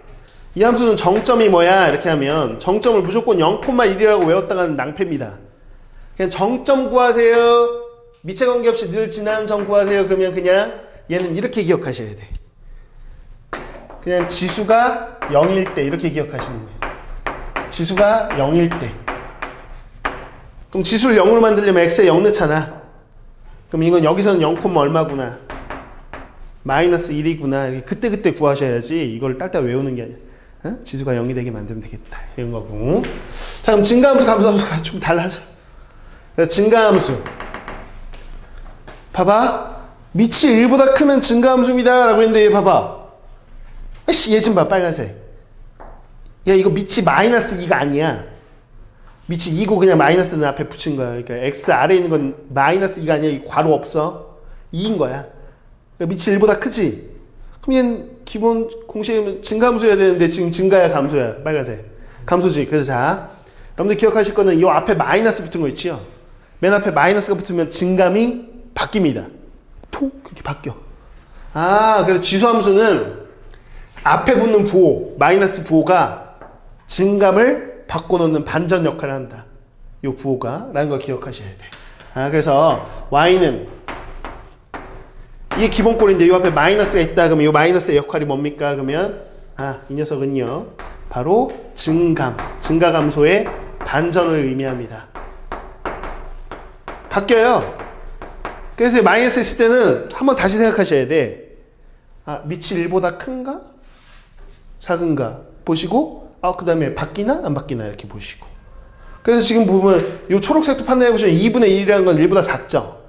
Speaker 1: 이 함수는 정점이 뭐야? 이렇게 하면 정점을 무조건 0,1이라고 외웠다가는 낭패입니다. 그냥 정점 구하세요. 밑에 관계없이 늘 지나는 점 구하세요. 그러면 그냥 얘는 이렇게 기억하셔야 돼. 그냥 지수가 0일 때 이렇게 기억하시는 거예요. 지수가 0일 때. 그럼 지수를 0으로 만들려면 x에 0 넣잖아. 그럼 이건 여기서는 0, 얼마구나. 마이너스 1이구나. 그때그때 구하셔야지 이걸 딸딸 외우는 게 아니야. 어? 지수가 0이 되게 만들면 되겠다. 이런 거고. 자, 그럼 증가함수, 감소함수가 좀 달라져. 증가함수. 봐봐. 밑이 1보다 크면 증가함수입니다. 라고 했는데 얘 봐봐. 아이씨, 얘 좀 봐. 빨간색. 야, 이거 밑이 마이너스 2가 아니야. 밑이 2고 그냥 마이너스는 앞에 붙인 거야. 그러니까 x 아래에 있는 건 마이너스 2가 아니야. 이 괄호 없어. 2인 거야. 그러니까 밑이 1보다 크지? 그럼 얘는 기본 공식이면 증가함수여야 되는데 지금 증가야 감소야. 빨간색. 감소지. 그래서 자, 여러분들 기억하실 거는 이 앞에 마이너스 붙은 거 있지요? 맨 앞에 마이너스가 붙으면 증감이 바뀝니다. 톡 그렇게 바뀌어. 아, 그래서 지수함수는 앞에 붙는 부호, 마이너스 부호가 증감을 바꿔놓는 반전 역할을 한다. 이 부호가 라는 걸 기억하셔야 돼. 아, 그래서 y는 이게 기본꼴인데 이 앞에 마이너스가 있다 그러면 이 마이너스의 역할이 뭡니까? 그러면 이 녀석은요 바로 증가감소의 반전을 의미합니다. 바뀌어요. 그래서 마이너스 있을 때는 한번 다시 생각하셔야 돼. 밑이 1보다 큰가? 작은가? 보시고 그 다음에 바뀌나? 안 바뀌나? 이렇게 보시고. 그래서 지금 보면 이 초록색도 판단해 보시면 2분의 1이라는 건 1보다 작죠?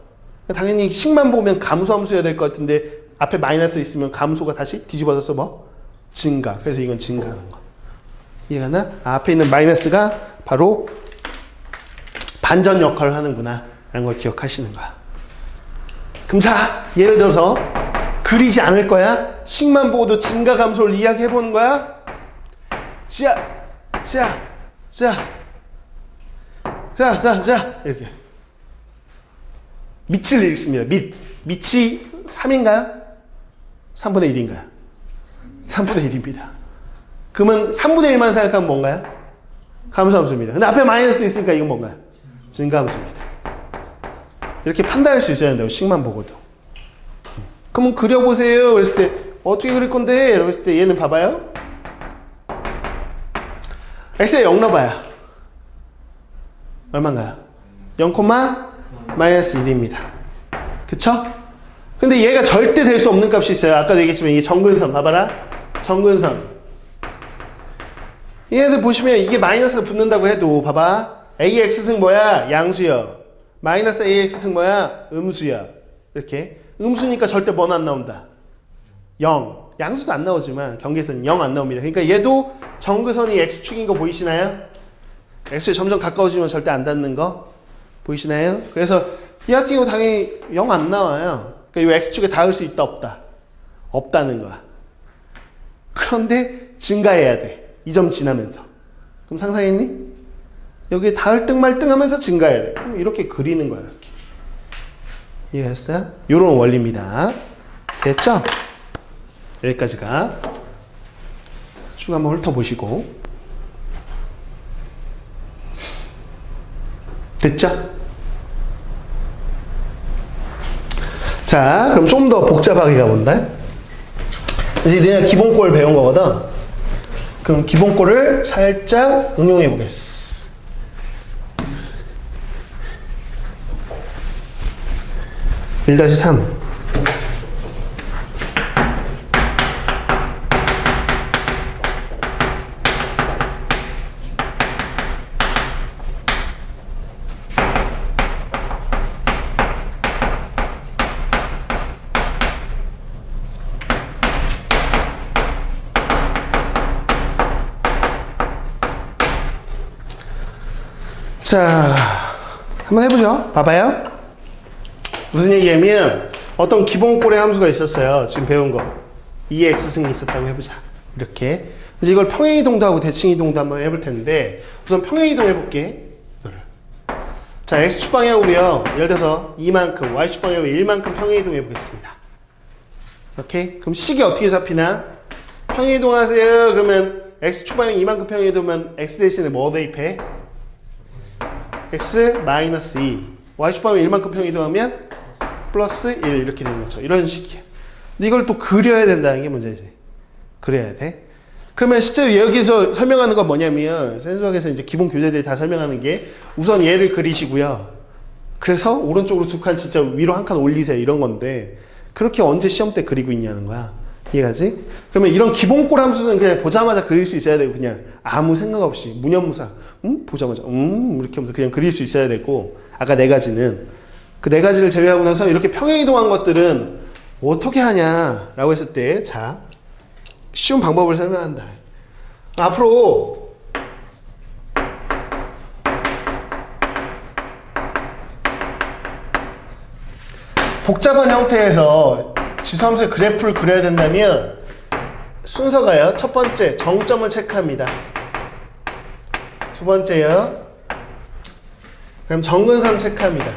Speaker 1: 당연히 식만 보면 감소함수여야 될 것 같은데 앞에 마이너스 있으면 감소가 다시 뒤집어져서 뭐? 증가. 그래서 이건 증가하는 거. 이해가 나? 앞에 있는 마이너스가 바로 반전 역할을 하는구나 라는 걸 기억하시는 거야. 그럼 자, 예를 들어서 그리지 않을 거야? 식만 보고도 증가 감소를 이야기해 보는 거야? 자 이렇게 밑을 읽습니다. 밑이 3인가요? 3분의 1인가요? 3분의 1입니다. 그러면 3분의 1만 생각하면 뭔가요? 감소함수입니다. 근데 앞에 마이너스 있으니까 이건 뭔가요? 증가함수입니다. 이렇게 판단할 수 있어야 된다고, 식만 보고도. 그러면 그려보세요. 그랬을 때 어떻게 그릴 건데? 이랬을 때 얘는 봐봐요. x에 0 넣어봐요. 얼마인가요? 0, 마이너스 1입니다. 그쵸? 근데 얘가 절대 될 수 없는 값이 있어요. 아까도 얘기했지만 이게 정근선 봐봐라. 정근선. 얘네들 보시면 이게 마이너스가 붙는다고 해도 봐봐. AX승 뭐야? 양수야. 마이너스 AX승 뭐야? 음수야. 이렇게. 음수니까 절대 뭐는 안 나온다. 0. 양수도 안 나오지만 경계선 0 안 나옵니다. 그러니까 얘도 정근선이 X축인 거 보이시나요? X에 점점 가까워지면 절대 안 닿는 거 보이시나요? 그래서 이 같은 경우 당연히 0 안 나와요. 그러니까 이 X축에 닿을 수 있다 없다? 없다는 거야. 그런데 증가해야 돼. 이 점 지나면서. 그럼 상상했니? 여기에 닿을 등 말 등 하면서 증가해야 돼. 그럼 이렇게 그리는 거야. 이렇게. 이해했어요? 요런 원리입니다. 됐죠? 여기까지가. 쭉 한번 훑어보시고. 됐죠? 자, 그럼 좀 더 복잡하게 가본다. 이제 내가 기본꼴 배운 거거든. 그럼 기본꼴을 살짝 응용해 보겠어. 1-3. 자, 한번 해보죠. 봐봐요. 무슨 얘기냐면 어떤 기본꼴의 함수가 있었어요. 지금 배운 거. 2x승이 있었다고 해보자. 이렇게. 이제 이걸 평행이동도 하고 대칭이동도 한번 해볼 텐데 우선 평행이동 해볼게. 이거를. 자, x축 방향으로요. 예를 들어서 2만큼, y축 방향으로 1만큼 평행이동 해보겠습니다. 오케이? 그럼 식이 어떻게 잡히나? 평행이동 하세요. 그러면 x축 방향 2만큼 평행이동면 x 대신에 뭐 대입해? x 마이너스 2. y축 방향 1만큼 평행이동하면 플러스 1 이렇게 되는 거죠. 이런 식이에요. 근데 이걸 또 그려야 된다는 게 문제지. 그려야 돼. 그러면 실제 여기서 설명하는 건 뭐냐면 센수학에서 이제 기본 교재들이 다 설명하는 게 우선 얘를 그리시고요. 그래서 오른쪽으로 두 칸 진짜 위로 한 칸 올리세요. 이런 건데 그렇게 언제 시험 때 그리고 있냐는 거야. 이해가지? 그러면 이런 기본꼴 함수는 그냥 보자마자 그릴 수 있어야 되고 그냥 아무 생각 없이 무념무상 보자마자 이렇게 하면서 그냥 그릴 수 있어야 되고 아까 네 가지는 그 네 가지를 제외하고 나서 이렇게 평행이동한 것들은 어떻게 하냐라고 했을 때 자 쉬운 방법을 설명한다. 앞으로 복잡한 형태에서 지수함수의 그래프를 그려야 된다면 순서가요. 첫 번째 정점을 체크합니다. 두 번째요. 그럼 정근선 체크합니다.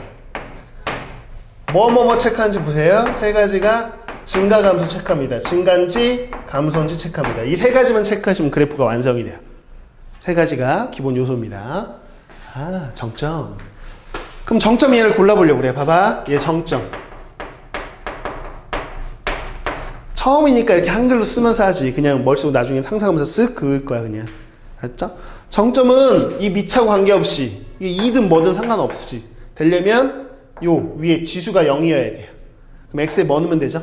Speaker 1: 뭐 체크하는지 보세요. 세 가지가 증가감수 체크합니다. 증가인지 감소인지 체크합니다. 이 세 가지만 체크하시면 그래프가 완성이 돼요. 세 가지가 기본 요소입니다. 아, 정점. 그럼 정점 얘를 골라보려고 그래. 봐봐. 얘 정점. 처음이니까 이렇게 한글로 쓰면서 하지. 그냥 머릿속으로 나중에 상상하면서 쓱 그을 거야, 그냥. 알았죠? 정점은 이 밑하고 관계없이, 이게 2든 뭐든 상관없이 되려면 요 위에 지수가 0이어야 돼요. 그럼 x에 뭐 넣으면 되죠?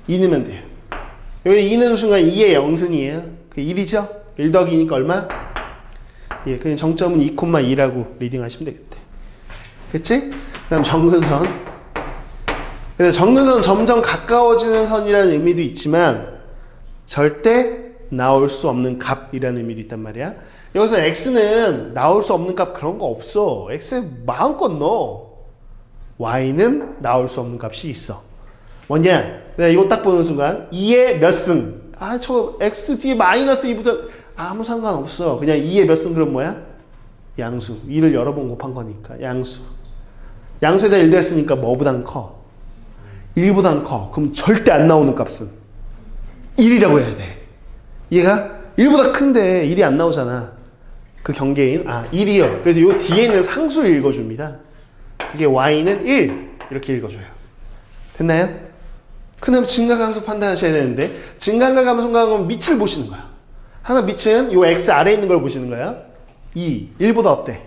Speaker 1: 2 넣으면 돼요. 여기 2 넣는 순간 2의 0승이에요. 그 1이죠? 1 더하기 2니까 얼마? 예, 그냥 정점은 2,2라고 리딩 하시면 되겠대. 그치? 그 다음 정근선. 근데 정근선은 점점 가까워지는 선이라는 의미도 있지만 절대 나올 수 없는 값이라는 의미도 있단 말이야. 여기서 x는 나올 수 없는 값 그런 거 없어. x에 마음껏 넣어. y는 나올 수 없는 값이 있어. 뭐냐? 내가 이거 딱 보는 순간 2의 몇 승? 아, 저 x 뒤에 마이너스 2부터 아무 상관없어. 그냥 2의 몇 승 그럼 뭐야? 양수. 2를 여러 번 곱한 거니까 양수. 양수에다 1 됐으니까 뭐보단 커? 1보단 커. 그럼 절대 안 나오는 값은 1이라고 해야 돼. 얘가 1보다 큰데 1이 안 나오잖아. 그 경계인 1이요. 그래서 요 뒤에 있는 상수를 읽어줍니다. 이게 y는 1 이렇게 읽어줘요. 됐나요? 그 다음 증가감수 판단하셔야 되는데 증가과 감소가 밑을 보시는 거야. 하나 밑은 요 x 아래에 있는 걸 보시는 거야. 1보다 어때?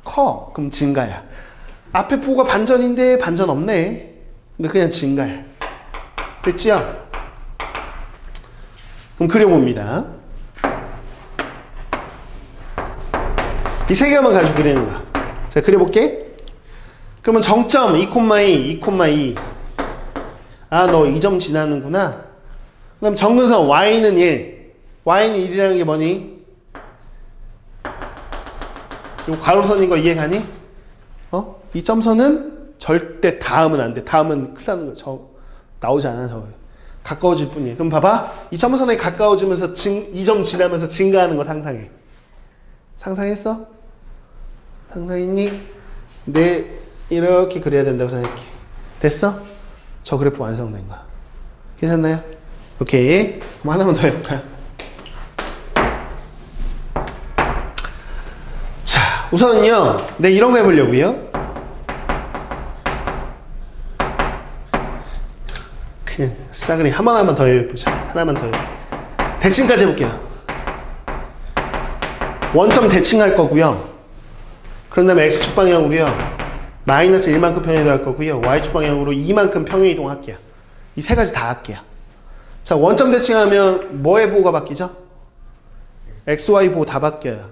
Speaker 1: 커. 그럼 증가야. 앞에 부호가 반전인데 반전 없네. 근데 그냥 증가야. 됐지요? 그럼 그려봅니다. 이 세 개만 가지고 그리는 거야. 자, 그려볼게. 그러면 정점 2,2, 2,2. 아, 너 2점 지나는구나. 그 다음 정근선 y는 1. y는 1이라는 게 뭐니? 요 가로선인 거 이해가니? 이 점선은 절대 닿으면 안 돼. 닿으면 큰일 나는 거. 나오지 않아, 저거. 가까워질 뿐이에요. 그럼 봐봐. 이 점선에 가까워지면서 2점 지나면서 증가하는 거 상상해. 상상했어? 상상했니? 네, 이렇게 그려야 된다고 생각해. 됐어? 저 그래프 완성된 거야. 괜찮나요? 오케이. 그럼 하나만 더 해볼까요? 자, 우선은요. 네, 이런 거 해보려고요. 그냥 싸그리 하나만 더 해보자. 하나만 더 해보자. 대칭까지 해볼게요. 원점 대칭할 거고요. 그런 다음에 x축 방향으로요. 마이너스 1만큼 평행이동할 거고요. y축 방향으로 2만큼 평행이동할게요. 이 세 가지 다 할게요. 자, 원점 대칭하면 뭐의 부호가 바뀌죠? x, y 부호 다 바뀌어요.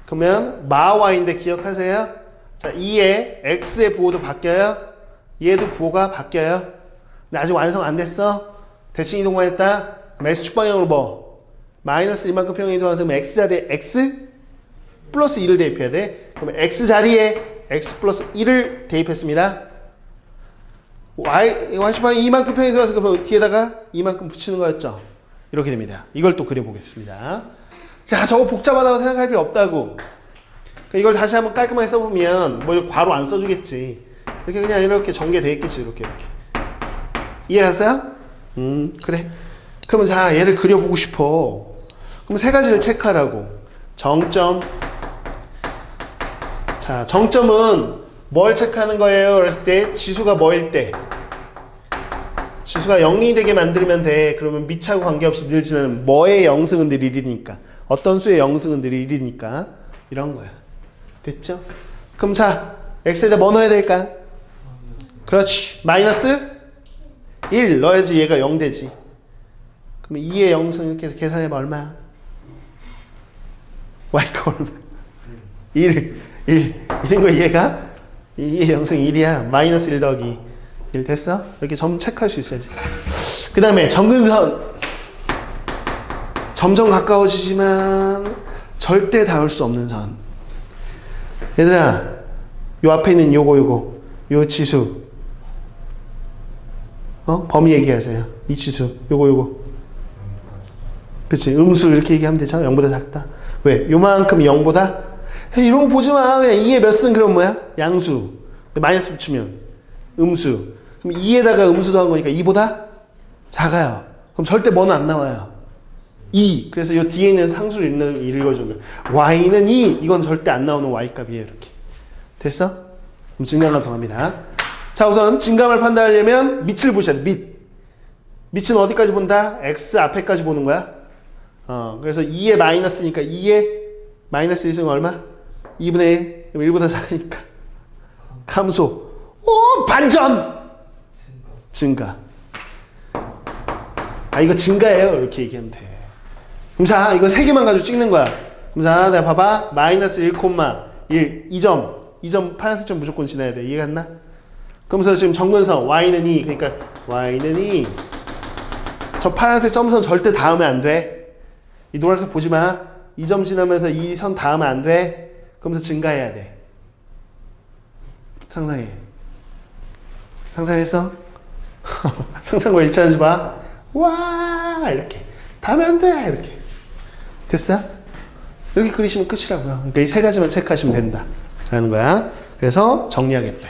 Speaker 1: 그러면 마 y인데 기억하세요. 자, 2의 x의 부호도 바뀌어요. 얘도 부호가 바뀌어요. 근데 아직 완성 안 됐어. 대칭 이동만 했다. 그럼 x축 방향으로 뭐? 마이너스 1만큼 평행이동해서 x 자리에 x 플러스 2를 대입해야 돼. 그러면 x 자리에 x 플러스 1을 대입했습니다. y축 방향 2만큼 평행이동해서 그럼 뒤에다가 2만큼 붙이는 거였죠. 이렇게 됩니다. 이걸 또 그려보겠습니다. 자, 저거 복잡하다고 생각할 필요 없다고. 그러니까 이걸 다시 한번 깔끔하게 써보면 뭐 괄호 안 써주겠지. 이렇게 그냥 이렇게 전개되어 있겠지. 이렇게. 이해하세요? 그래. 그러면 자, 얘를 그려보고 싶어. 그럼 세 가지를 체크하라고. 정점. 자, 정점은 뭘 체크하는 거예요? 그랬을 때 지수가 뭐일 때? 지수가 0이 되게 만들면 돼. 그러면 밑하고 관계없이 늘 지나는 뭐의 영승은 늘 1이니까. 어떤 수의 영승은 늘 1이니까. 이런 거야. 됐죠? 그럼 자, x에다 뭐 넣어야 될까? 그렇지. 마이너스 1 넣어야지 얘가 0 되지. 그럼 2의 영승 이렇게 해서 계산해봐. 얼마야? y가 얼마? 1 이런 거 이해가? 2의 영승 1이야. 마이너스 1 더하기 1 됐어? 이렇게 점 체크할 수 있어야지. 그 다음에 정근선. 점점 가까워지지만 절대 닿을 수 없는 선. 얘들아, 요 앞에 있는 요거 요 지수 범위 얘기하세요. 이 지수 요거 그치? 음수 이렇게 얘기하면 되잖아. 0보다 작다. 왜? 요만큼 0보다 이런 거 보지 마. 그냥 2의 몇 승 그럼 뭐야? 양수. 마이너스 붙이면 음수. 그럼 2에다가 음수 더한 거니까 2보다 작아요. 그럼 절대 뭐는 안 나와요. 2. 그래서 요 뒤에 있는 상수를 읽어주면 y는 2. 이건 절대 안 나오는 y값이에요. 이렇게. 됐어? 그럼 증감함수 갑니다. 자, 우선 증감을 판단하려면 밑을 보셔야 돼. 밑은 어디까지 본다? x 앞에까지 보는 거야. 그래서 2의 마이너스니까 2의 마이너스 1승 얼마? 2분의 1. 그럼 1보다 작으니까 감소. 오, 반전! 증가. 이거 증가예요. 이렇게 얘기하면 돼. 그럼 자, 이거 3개만 가지고 찍는 거야. 그럼 자, 내가 봐봐. 마이너스 1, 1. 2점 파란색 점 무조건 지나야 돼. 이해갔나? 그러면서 지금 정근선 y는 2. 그러니까 y는 2. 저 파란색 점선 절대 닿으면 안 돼. 이 노란색 보지 마. 2점 지나면서 이 선 닿으면 안 돼. 그러면서 증가해야 돼. 상상해. 상상했어? 상상과 일치하는지 봐. 와, 이렇게. 닿으면 안 돼. 이렇게. 됐어? 이렇게 그리시면 끝이라고요. 그러니까 이 3가지만 체크하시면 된다. 라는 거야. 그래서 정리하겠다.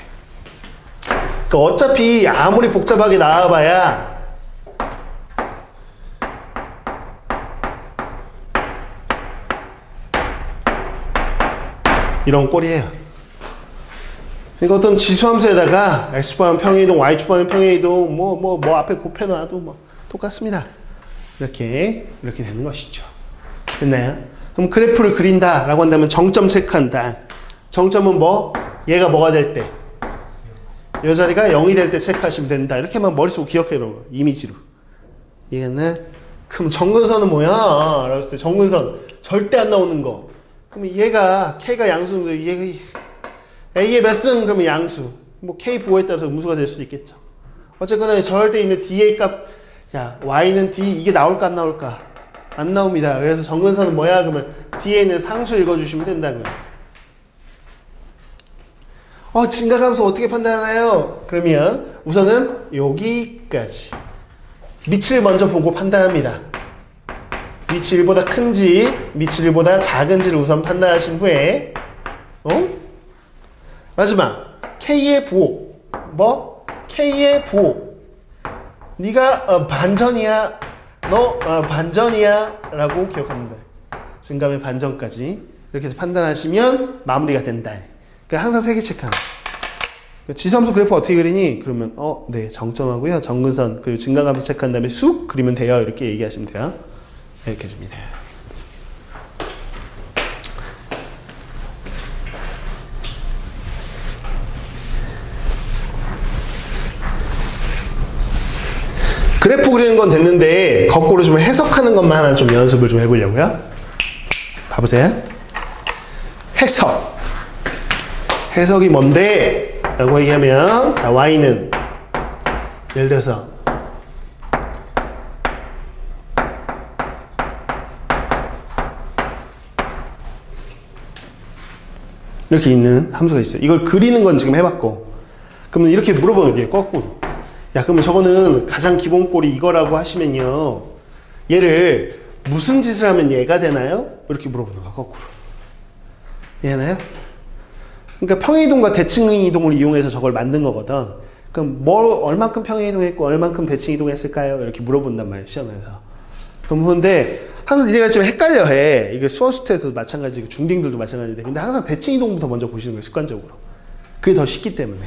Speaker 1: 그러니까 어차피 아무리 복잡하게 나와봐야 이런 꼴이에요. 그러니까 어떤 지수함수에다가 x축방은 평행이동, y축방은 평행이동, 뭐 앞에 곱해놔도 뭐 똑같습니다. 이렇게 되는 것이죠. 됐나요? 그럼 그래프를 그린다 라고 한다면 정점 체크한다. 정점은 뭐? 얘가 뭐가 될 때? 이 자리가 0이 될 때 체크하시면 된다. 이렇게만 머릿속으로 기억해 놓은 거. 이미지로. 이해했네? 그럼 정근선은 뭐야? 라고 했을 때 정근선 절대 안 나오는 거. 그럼 얘가 K가 양수인데 얘가 A의 몇 승? 그러면 양수. 뭐 K 부호에 따라서 음수가 될 수도 있겠죠. 어쨌거나 절대 있는 DA 값, 야 Y는 D 이게 나올까 안 나올까? 안 나옵니다. 그래서 정근선은 뭐야? 그러면 D에 있는 상수 읽어주시면 된다고요. 증가함수 어떻게 판단하나요? 그러면 우선은 여기까지 밑을 먼저 보고 판단합니다. 밑이 1보다 큰지 밑이 1보다 작은지를 우선 판단하신 후에 마지막 K의 부호 뭐? K의 부호 네가 반전이야 너 반전이야 라고 기억하는 거예요. 증감의 반전까지 이렇게 해서 판단하시면 마무리가 된다. 그러니까 항상 3개 체크하는 지수함수 그래프 어떻게 그리니? 그러면 네 정점하고요 정근선 그리고 증가함수 체크한 다음에 쑥 그리면 돼요. 이렇게 얘기하시면 돼요. 이렇게 해줍니다. 그래프 그리는 건 됐는데 거꾸로 좀 해석하는 것만 하나 좀 연습을 좀 해보려고요. 봐보세요. 해석이 뭔데? 라고 얘기하면 자 y는 예를 들어서 이렇게 있는 함수가 있어요. 이걸 그리는 건 지금 해봤고 그러면 이렇게 물어보면 돼요. 거꾸로 야 그러면 저거는 가장 기본 꼴이 이거라고 하시면요 얘를 무슨 짓을 하면 얘가 되나요? 이렇게 물어보는 거야. 거꾸로 이해나요? 그러니까 평행이동과 대칭이동을 이용해서 저걸 만든 거거든. 그럼 얼만큼 평행이동했고 얼만큼 대칭이동했을까요? 이렇게 물어본단 말이에요. 시험에서. 그럼 근데 항상 니네가 지금 헷갈려해. 이게 수원수트에서도 마찬가지고 중딩들도 마찬가지인데 근데 항상 대칭이동부터 먼저 보시는 거예요. 습관적으로. 그게 더 쉽기 때문에.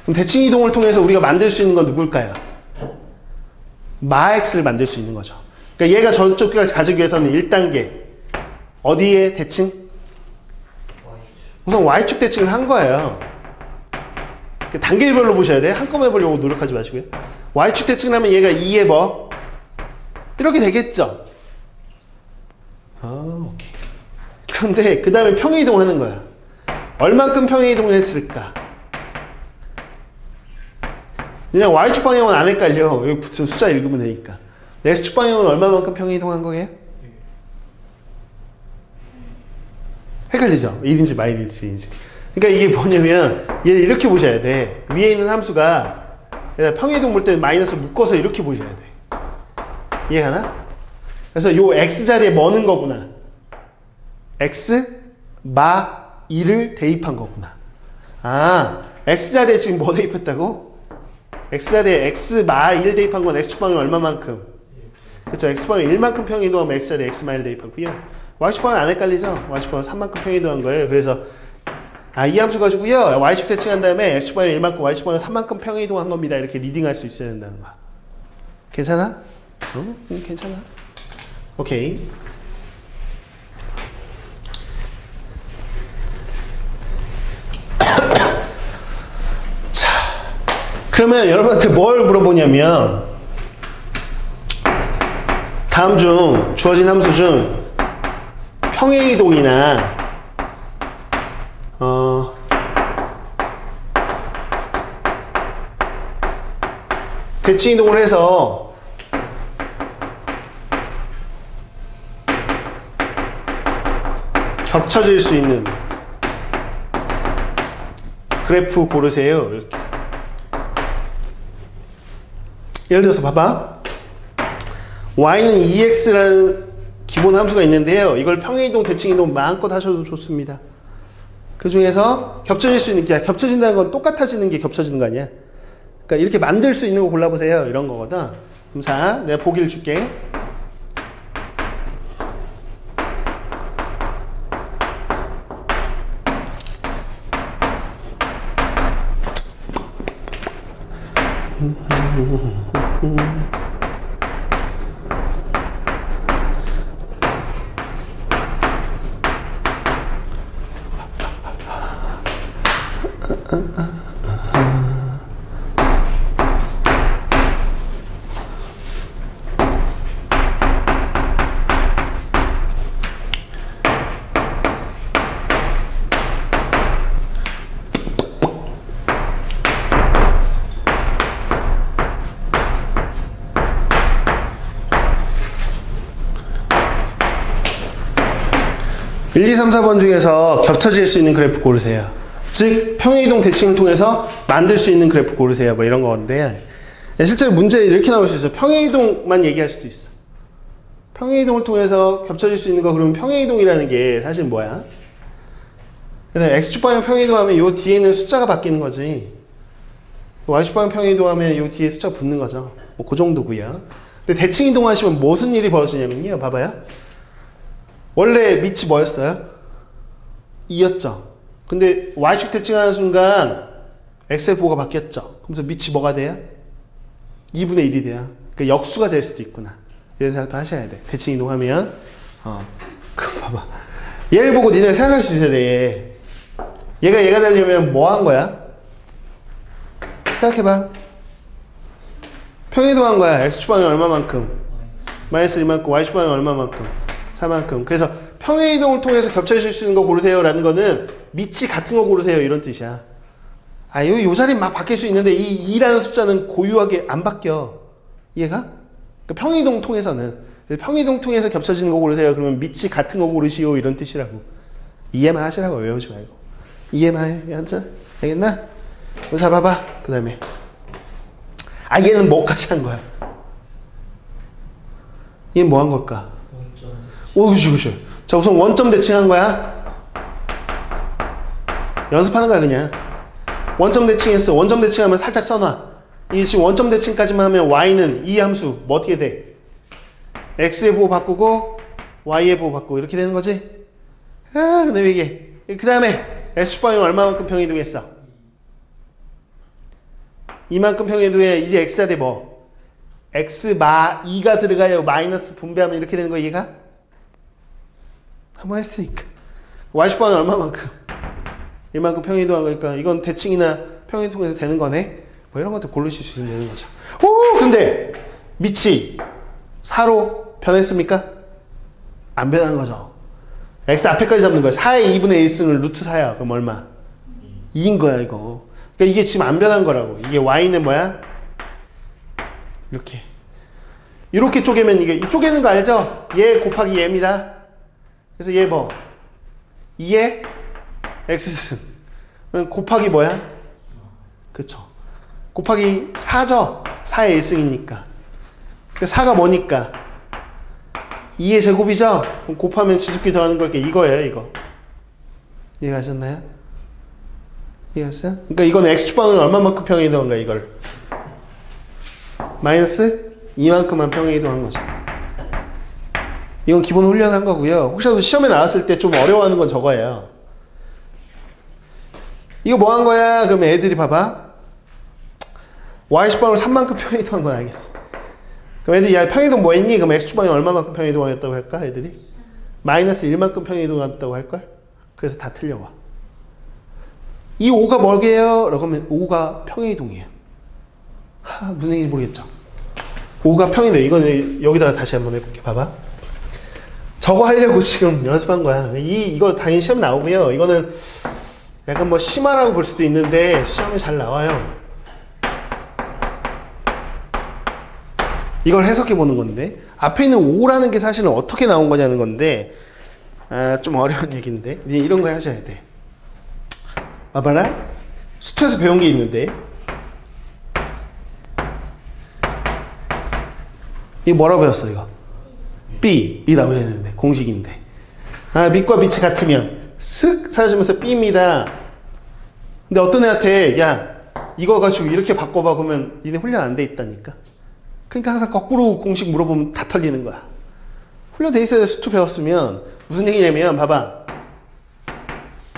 Speaker 1: 그럼 대칭이동을 통해서 우리가 만들 수 있는 건 누굴까요? 마x를 만들 수 있는 거죠. 그러니까 얘가 저쪽까지 가지기 위해서는 1단계 어디에 대칭? 우선 y축 대칭을 한 거예요. 단계별로 보셔야 돼. 한꺼번에 보려고 노력하지 마시고요. y축 대칭을 하면 얘가 2에 뭐? 이렇게 되겠죠. 오케이. 그런데 그 다음에 평행이동을 하는 거야. 얼만큼 평행이동을 했을까? 그냥 y축 방향은 안 헷갈려. 여기 붙은 숫자 읽으면 되니까. x축 방향은 얼마만큼 평행이동한 거예요? 헷갈리죠? 1인지 마이너스인지. 그러니까 이게 뭐냐면 얘를 이렇게 보셔야 돼. 위에 있는 함수가 평행이동 볼 때는 마이너스 묶어서 이렇게 보셔야 돼. 이해가나? 그래서 요 x자리에 뭐는 거구나. x 마 2를 대입한 거구나. x자리에 지금 뭐 대입했다고? x자리에 x 마 1 대입한 건 x축 방향 얼마만큼? 그쵸? x축 방향 1만큼 평행이동하면 x자리에 x 마 1 대입하고요. y축 방향 안 헷갈리죠? y축 방향 3만큼 평행이동한 거예요. 그래서 이 함수 가지고요. y축 대칭한 다음에 x축 방향 1만큼, y축 방향 3만큼 평행이동한 겁니다. 이렇게 리딩할 수 있어야 된다는 거야. 괜찮아? 괜찮아. 오케이. 자, 그러면 여러분한테 뭘 물어보냐면 다음 중 주어진 함수 중 평행이동이나 대칭이동을 해서 겹쳐질 수 있는 그래프 고르세요. 이렇게. 예를 들어서 봐봐. y는 2x라는 기본 함수가 있는데요. 이걸 평행이동, 대칭이동 마음껏 하셔도 좋습니다. 그 중에서 겹쳐질 수 있는 게, 겹쳐진다는 건 똑같아지는 게 겹쳐지는 거 아니야? 그러니까 이렇게 만들 수 있는 거 골라보세요. 이런 거거든. 그럼 자, 내가 보기를 줄게. (1, 2, 3, 4번) 중에서 겹쳐질 수 있는 그래프 고르세요. 즉 평행이동 대칭을 통해서 만들 수 있는 그래프 고르세요. 뭐 이런 건데 실제로 문제에 이렇게 나올 수 있어요. 평행이동만 얘기할 수도 있어. 평행이동을 통해서 겹쳐질 수 있는 거 그러면 평행이동이라는 게 사실 뭐야? x축 방향 평행이동하면 요 뒤에 있는 숫자가 바뀌는 거지. y축 방향 평행이동하면 요 뒤에 숫자가 붙는 거죠. 뭐 그 정도고요. 근데 대칭이동 하시면 무슨 일이 벌어지냐면요. 봐봐요. 원래 밑이 뭐였어요? 2였죠. 근데 y축 대칭하는 순간 x의 부호가 바뀌었죠. 그러면서 밑이 뭐가 돼요? 2분의 1이 돼요. 그러니까 역수가 될 수도 있구나. 이런 생각도 하셔야 돼. 대칭이동하면. 그럼 봐봐. 얘를 보고 니네 생각할 수 있어야 돼. 얘가 되려면 뭐 한 거야? 생각해봐. 평행이동한 거야. x축 방향 얼마만큼? 마이너스 1만큼. y축 방향 얼마만큼? 4만큼. 그래서 평행이동을 통해서 겹쳐질 수 있는 거 고르세요 라는 거는 밑이 같은 거 고르세요 이런 뜻이야. 요 자리 막 바뀔 수 있는데 이 2라는 숫자는 고유하게 안 바뀌어. 이해가? 그러니까 평행이동 통해서는. 평행이동 통해서 겹쳐지는 거 고르세요. 그러면 밑이 같은 거 고르시오 이런 뜻이라고. 이해만 하시라고. 외우지 말고. 이해만 해. 알겠나? 자 봐봐. 그 다음에 얘는 뭐까지 한 거야? 얘는 뭐 한 걸까? 그치. 자, 우선 원점 대칭한 거야. 연습하는 거야, 그냥. 원점 대칭했어. 원점 대칭하면 살짝 써놔. 이 지금 원점 대칭까지만 하면 y는 이 함수 뭐 어떻게 돼? x의 부호 바꾸고 y의 부호 바꾸고 이렇게 되는 거지? 근데 이게 그 다음에 x축 방향 얼마만큼 평행이동했어? 이만큼 평행이동해. 이제 x자리 뭐? x 마 2가 들어가요. 마이너스 분배하면 이렇게 되는 거 이해가? 한번 했으니까. y축방이 얼마만큼? 이만큼 평이동한 거니까 이건 대칭이나 평이 통해서 되는 거네. 뭐 이런 것도 고르실 수 있는 거죠. 오, 근데 밑이 4로 변했습니까? 안 변한 거죠. x 앞에까지 잡는 거야. 4의 2분의 1승을 루트 4야. 그럼 얼마? 2인 거야 이거. 그러니까 이게 지금 안 변한 거라고. 이게 y는 뭐야? 이렇게 쪼개면 이게 쪼개는 거 알죠? 얘 곱하기 얘입니다. 그래서 얘 뭐? 2의 x승 곱하기 뭐야? 그쵸. 곱하기 4죠? 4의 1승이니까. 4가 뭐니까? 2의 제곱이죠? 그럼 곱하면 지수끼리 더하는 거 이거예요, 이거. 이해가셨나요? 이해갔어요? 그러니까 이건 x축방은 얼마만큼 평행이동한가, 이걸. 마이너스 2만큼만 평행이동한 거죠. 이건 기본 훈련한 거고요. 혹시라도 시험에 나왔을 때 좀 어려워하는 건 저거예요. 이거 뭐 한 거야? 그러면 애들이 봐봐. y축방으로 3만큼 평행이동한 건 알겠어. 그럼 애들이 야 평행이동 뭐 했니? 그럼 x축방이 얼마만큼 평행이동하겠다고 할까? 애들이? 마이너스 1만큼 평행이동했다고 할걸? 그래서 다 틀려와. 이 5가 뭐게요? 라고 하면 5가 평행이동이에요. 무슨 얘기인지 모르겠죠? 5가 평행이동. 이거는 여기다가 다시 한번 해볼게. 봐봐. 저거 하려고 지금 연습한 거야. 이거 당연히 시험 나오고요. 이거는 약간 뭐 심화라고 볼 수도 있는데 시험에 잘 나와요. 이걸 해석해 보는 건데 앞에 있는 5라는 게 사실은 어떻게 나온 거냐는 건데 좀 어려운 얘기인데 이런 거 하셔야 돼. 봐봐라. 수트에서 배운 게 있는데 이거 뭐라고 배웠어 이거? B 나와야 되는데 공식인데 밑과 밑이 같으면 쓱 사라지면서 B입니다. 근데 어떤 애한테 야 이거 가지고 이렇게 바꿔봐 그러면 니네 훈련 안 돼 있다니까. 그러니까 항상 거꾸로 공식 물어보면 다 털리는 거야. 훈련돼 있어야 돼. 수투 배웠으면 무슨 얘기냐면 봐봐.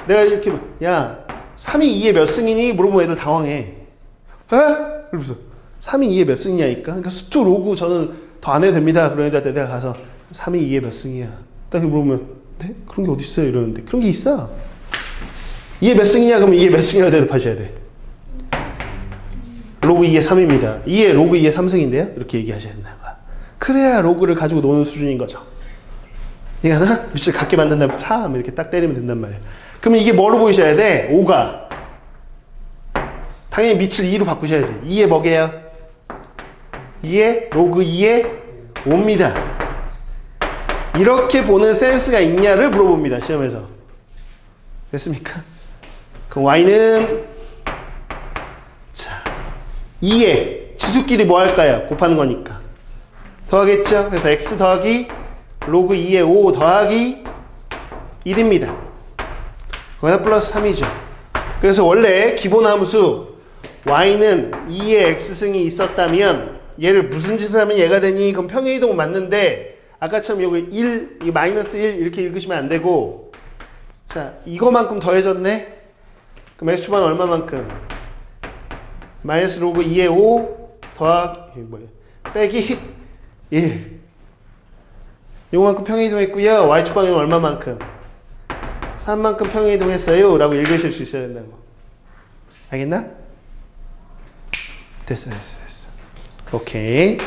Speaker 1: 내가 이렇게 야 3이 2에 몇 승이니? 물어보면 애들 당황해. 에? 그러면서 3이 2에 몇 승이냐니까. 그러니까 수투 로그 저는 더 안 해도 됩니다. 그런 애들한테 내가 가서 3이 2에 몇 승이야. 딱 물어보면 네? 그런 게 어딨어요? 이러는데 그런 게 있어. 2에 몇 승이냐? 그러면 2에 몇 승이라고 대답하셔야 돼. 로그 2에 3입니다. 2에 로그 2에 3승인데요? 이렇게 얘기하셔야 된다는 거야. 그래야 로그를 가지고 노는 수준인 거죠. 이거 하나? 밑을 같게 만든 다음에 3 이렇게 딱 때리면 된단 말이에요. 그러면 이게 뭐로 보이셔야 돼? 5가. 당연히 밑을 2로 바꾸셔야지. 2에 뭐게요? 2에 로그 2에 5입니다. 이렇게 보는 센스가 있냐를 물어봅니다. 시험에서. 됐습니까? 그럼 y는 자 2에 지수끼리 뭐 할까요? 곱하는 거니까. 더하겠죠? 그래서 x 더하기 로그 2에 5 더하기 1입니다. 거기다 플러스 3이죠. 그래서 원래 기본 함수 y는 2의 x승이 있었다면 얘를 무슨 짓을 하면 얘가 되니? 그럼 평행이동 맞는데 아까처럼 여기 1, 이 마이너스 1 이렇게 읽으시면 안 되고 자 이거만큼 더해졌네? 그럼 x축방은 얼마만큼? 마이너스 로그 2의 5 더하기 뭐예요? 빼기 1 요만큼 평행이동했고요. y축방은 얼마만큼? 3만큼 평행이동했어요 라고 읽으실 수 있어야 된다는 거. 알겠나? 됐어. 오케이.